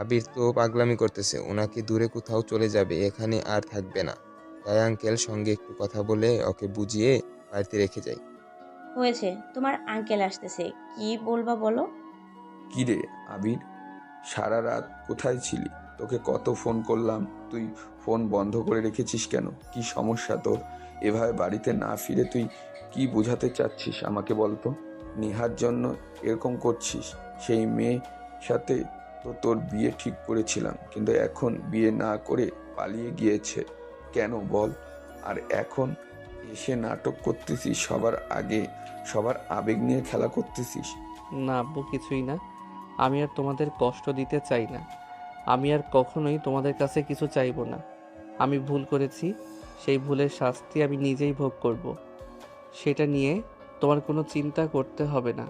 আবির তো পাগলামি করতেছে, ওনাকে দূরে কোথাও চলে যাবে, এখানে আর থাকবে না। তাই আঙ্কেল সঙ্গে একটু কথা বলে ওকে বুঝিয়ে বাড়িতে রেখে যাই। হয়েছে, তোমার আঙ্কেল আসতেছে, কি বলবা বলো? কি রে আবির, সারা রাত কোথায় ছিলি? তোকে কত ফোন করলাম, তুই ফোন বন্ধ করে রেখেছিস কেন? কি সমস্যা তোর? এভাবে বাড়িতে না ফিরে তুই কি বোঝাতে চাচ্ছিস আমাকে বলতো? নেহার জন্য এরকম করছিস? সেই মেয়ে সাথে তো তোর বিয়ে ঠিক করেছিলাম, কিন্তু এখন বিয়ে না করে পালিয়ে গিয়েছে কেন বল? আর এখন এসে নাটক করতেছিস সবার আগে, সবার আবেগ নিয়ে খেলা করতেছিস। না আব্বু, কিছুই না। আমি আর তোমাদের কষ্ট দিতে চাই না। আমি আর কখনোই তোমাদের কাছে কিছু চাইবো না। আমি ভুল করেছি, সেই ভুলের শাস্তি আমি নিজেই ভোগ করব। সেটা নিয়ে তোমার কোনো চিন্তা করতে হবে না।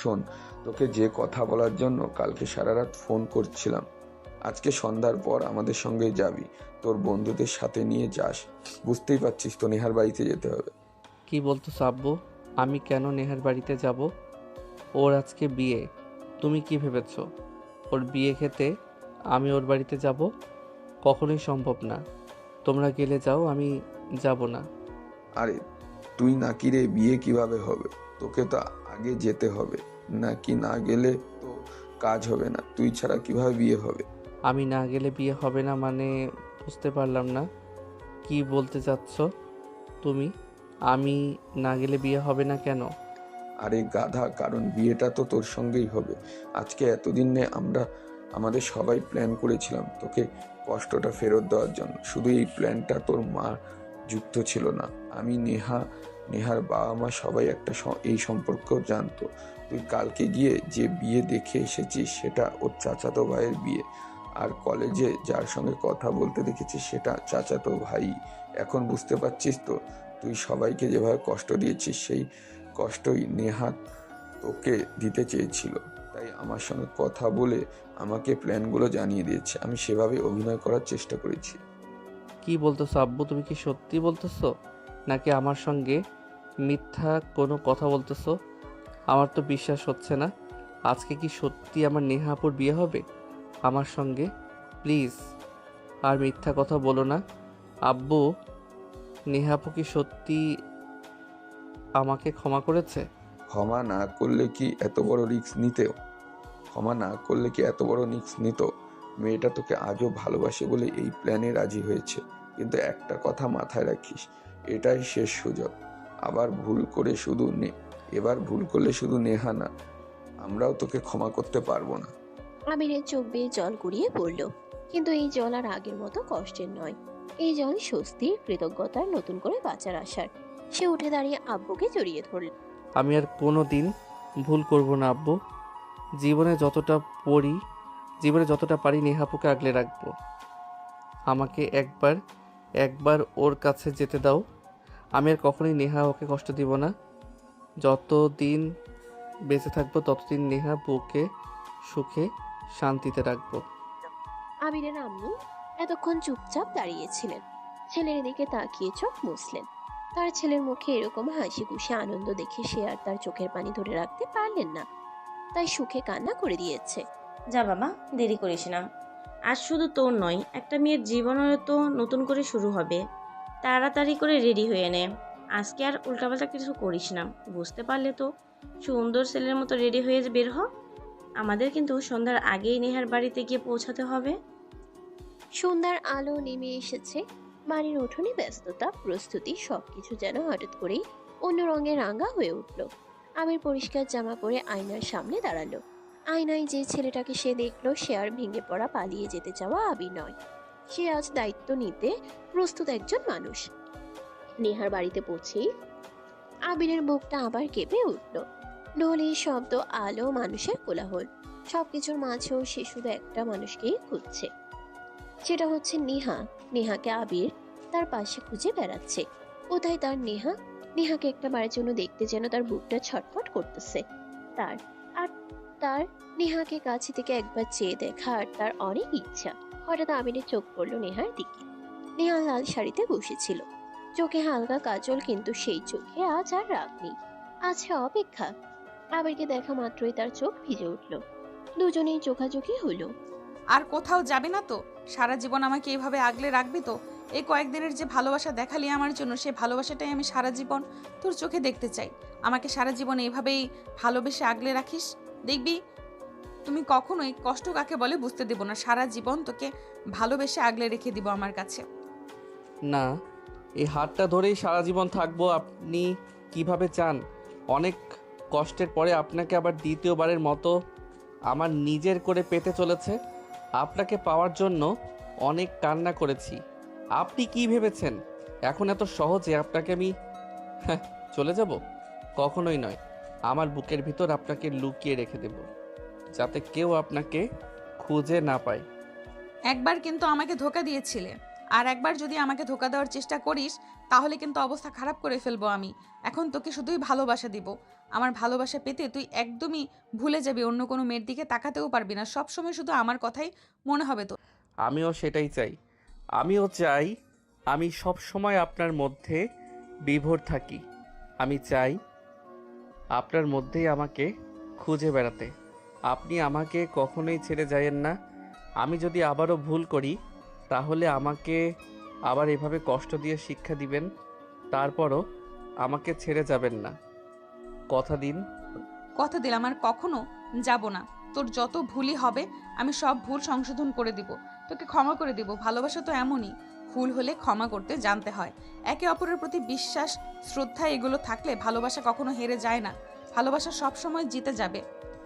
শোন, তোকে যে কথা বলার জন্য কালকে সারা রাত ফোন করছিলাম, আজকে সন্ধ্যার পর আমাদের সঙ্গে যাবি, তোর বন্ধুদের সাথে নিয়ে যাস। বুঝতেই পারছিস তো নেহার বাড়িতে যেতে হবে। কি বলতেছো আব্বু? আমি কেন নেহার বাড়িতে যাব? ওর আজকে বিয়ে। তুমি কি ভেবেছো ওর বিয়ে খেতে আমি ওর বাড়িতে যাব? কখনোই সম্ভব না। তোমরা গেলে যাও, আমি যাব না। আরে তুই নাকি রে, বিয়ে কিভাবে হবে? তোকে তো আগে যেতে হবে, নাকি না গেলে তো কাজ হবে না। তুই ছাড়া কিভাবে বিয়ে হবে? আমি না গেলে বিয়ে হবে না মানে? বুঝতে পারলাম না, কি বলতে চাচ্ছ তুমি? আমি না গেলে বিয়ে হবে না কেন? আরে গাধা, কারণ বিয়েটা তো তোর সঙ্গেই হবে। আজকে এতদিনে আমরা আমাদের সবাই প্ল্যান করেছিলাম তোকে কষ্টটা ফেরত দেওয়ার জন্য। শুধু এই প্ল্যানটা তোর মা যুক্ত ছিল না, আমি, নেহার বাবা মা সবাই এই সম্পর্কেও জানতো। তুই কালকে গিয়ে যে বিয়ে দেখে এসেছিস সেটা ওর চাচাতো ভাইয়ের বিয়ে, আর কলেজে যার সঙ্গে কথা বলতে দেখেছিস সেটা চাচাতো ভাই। এখন বুঝতে পারছিস তো তুই সবাইকে যেভাবে কষ্ট দিয়েছিস, সেই কষ্টই নেহা তোকে দিতে চেয়েছিল। তাই আমার সঙ্গে কথা বলে আমাকে প্ল্যানগুলো জানিয়ে দিয়েছে, আমি সেভাবে অভিনয় করার চেষ্টা করেছি। কি বলতেছো আব্বু? তুমি কি সত্যি বলতেছো নাকি আমার সঙ্গে মিথ্যা কোনো কথা বলতেছো? আমার তো বিশ্বাস হচ্ছে না। আজকে কি সত্যি আমার নেহাপুর বিয়ে হবে আমার সঙ্গে? প্লিজ আর মিথ্যা কথা বলো না আব্বু। নেহাপু কি সত্যি আমাকে ক্ষমা করেছে? ক্ষমা না করলে কি এত বড় রিস্ক নিতেও? ক্ষমা না করলে কি এত বড় রিস্ক নিত? মেয়েটা তোকে আজও ভালোবাসে বলে এই প্ল্যানে রাজি হয়েছে। কিন্তু একটা কথা মাথায় রাখিস, এটাই শেষ সুযোগ। এবার ভুল করলে শুধু নেহা না, আমরাও তোকে ক্ষমা করতে পারবো না। আবিরের চোখ বেয়ে জল গড়িয়ে পড়ল, কিন্তু এই জল আর আগের মতো কষ্টের নয়। এই জল স্বস্তির, কৃতজ্ঞতার, নতুন করে বাঁচার আশার। সে উঠে দাঁড়িয়ে আব্বুকে জড়িয়ে ধরল। আমি আর কোনো দিন ভুল করব না আব্বু। জীবনে যতটা পড়ি, জীবনে যতটা পারি নেহাপুকে আগলে রাখবো। আমাকে একবার ওর কাছে যেতে দাও। আমি আর কখনোই নেহা ওকে কষ্ট দিব না। যতদিন বেঁচে থাকবো ততদিন নেহা বউকে সুখে শান্তিতে রাখবো। আবিরের আম্মু এতক্ষণ চুপচাপ দাঁড়িয়েছিলেন, ছেলের দিকে তাকিয়ে চোখ মুছলেন। তার ছেলের মুখে এরকম হাসি খুশি আনন্দ দেখে সে আর তার চোখের পানি ধরে রাখতে পারলেন না, তাই সুখে কান্না করে দিয়েছে। যা বাবা, দেরি করিস না। আজ শুধু তোর নয়, একটা মেয়ের জীবনেও তো নতুন করে শুরু হবে। তাড়াতাড়ি করে রেডি হয়ে নে। আজকে আর উল্টাপাল্টা কিছু করিস না। বুঝতে পারলে তো সুন্দর ছেলের মতো রেডি হয়ে বের হ। আমাদের কিন্তু সন্ধ্যার আগেই নেহার বাড়িতে গিয়ে পৌঁছাতে হবে। সন্ধ্যার আলো নেমে এসেছে। বাড়ির উঠোনে ব্যস্ততা, প্রস্তুতি সবকিছু যেন হঠাৎ করেই অন্য রঙে রাঙা হয়ে উঠল। আবির পরিষ্কার জামা পরে আয়নার সামনে দাঁড়ালো। আয়নায় যে ছেলেটাকে সে দেখলো, সে আর ভেঙে পড়া পালিয়ে যেতে চাওয়া আবির নয়। সে আজ দায়িত্ব নিতে প্রস্তুত একজন মানুষ। নেহার বাড়িতে পৌঁছেই আবিরের বুকটা আবার কেঁপে উঠল। ঢোলি শব্দ, আলো, মানুষের কোলাহল, সবকিছুর মাঝেও সে শুধু একটা মানুষকেই খুঁজছে। সেটা হচ্ছে নেহা। নেহাকে আবির তার পাশে খুঁজে বেড়াচ্ছে। কোথায় তার নেহা? নেহাকে একটা বারের জন্য দেখতে যেন তার বুকটা ছটফট করতেছে। তার আর তার নেহাকে কাছে থেকে একবার চেয়ে দেখার তার অনেক ইচ্ছা। হঠাৎ আবিরের চোখ পড়ল নেহার দিকে। নেহা লাল শাড়িতে বসেছিল, চোখে হালকা কাজল, কিন্তু সেই চোখে আজ আর রাগ নেই, আছে অপেক্ষা। আবিরকে দেখা মাত্রই তার চোখ ভিজে উঠল। দুজনেই চোখাচোখি হলো। আর কোথাও যাবি না তো? সারা জীবন আমাকে এইভাবে আগলে রাখবি তো? এই কয়েকদিনের যে ভালোবাসা দেখালি আমার জন্য, সেই ভালোবাসাটাই আমি সারা জীবন তোর চোখে দেখতে চাই। আমাকে সারা জীবন এইভাবেই ভালোবেসে আগলে রাখিস, দেখবি তুমি কখনোই কষ্ট কাকে বলে বুঝতে দেব না। সারা জীবন তোকে ভালোবেসে আগলে রেখে দিব আমার কাছে। না, এই হাতটা ধরেই সারা জীবন থাকবো আপনি কিভাবে চান? অনেক কষ্টের পরে আপনাকে আবার দ্বিতীয়বারের মতো আমার নিজের করে পেতে চলেছে। আপনাকে পাওয়ার জন্য অনেক কান্না করেছি। আপনি কি ভেবেছেন এখন এত সহজে আপনাকে আমি চলে যাব? কখনোই নয়। আমার বুকের ভিতর আপনাকে লুকিয়ে রেখে দেব, যাতে কেউ আপনাকে খুঁজে না পায়। একবার কিন্তু আমাকে ধোকা দিয়েছিলে, আর একবার যদি আমাকে ধোকা দেওয়ার চেষ্টা করিস তাহলে কিন্তু অবস্থা খারাপ করে ফেলবো আমি। এখন তোকে শুধুই ভালোবাসা দিব। আমার ভালোবাসা পেতে তুই একদমই ভুলে যাবি, অন্য কোনো মেয়ের দিকে তাকাতেও পারবি না। সব সময় শুধু আমার কথাই মনে হবে তোর। আমিও সেটাই চাই। আমিও চাই আমি সব সময় আপনার মধ্যে বিভোর থাকি। আমি চাই আপনার মধ্যেই আমাকে খুঁজে বেড়াতে। আপনি আমাকে কখনোই ছেড়ে যায়েন না। আমি যদি আবারও ভুল করি তাহলে আমাকে আবার এভাবে কষ্ট দিয়ে শিক্ষা দিবেন, তারপরও আমাকে ছেড়ে যাবেন না। কথা দিন। কথা দিলাম আর কখনো যাব না। তোর যত ভুলই হবে আমি সব ভুল সংশোধন করে দিব, তোকে ক্ষমা করে দিব। ভালোবাসা তো এমনই, ভুল হলে ক্ষমা করতে জানতে হয়। একে অপরের প্রতি বিশ্বাস, শ্রদ্ধা এগুলো থাকলে ভালোবাসা কখনো হেরে যায় না। ভালোবাসা সব সময় জিতে যাবে,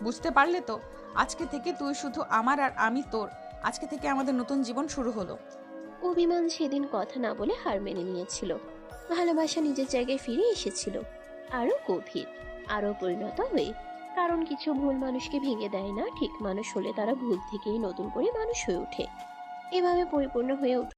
বুঝতে পারলে তো? আজকে থেকে তুই শুধু আমার আর আমি তোর। আজকে থেকে আমাদের নতুন জীবন শুরু হলো। অভিমান সেদিন কথা না বলে হার মেনে নিয়েছিল। ভালোবাসা নিজের জায়গায় ফিরে এসেছিল, আরো গভীর, আরো পরিণত হয়ে। কারণ কিছু ভুল মানুষকে ভেঙে দেয় না, ঠিক মানুষ হলে তারা ভুল থেকেই নতুন করে মানুষ হয়ে ওঠে। এভাবে পরিপূর্ণ হয়ে ওঠে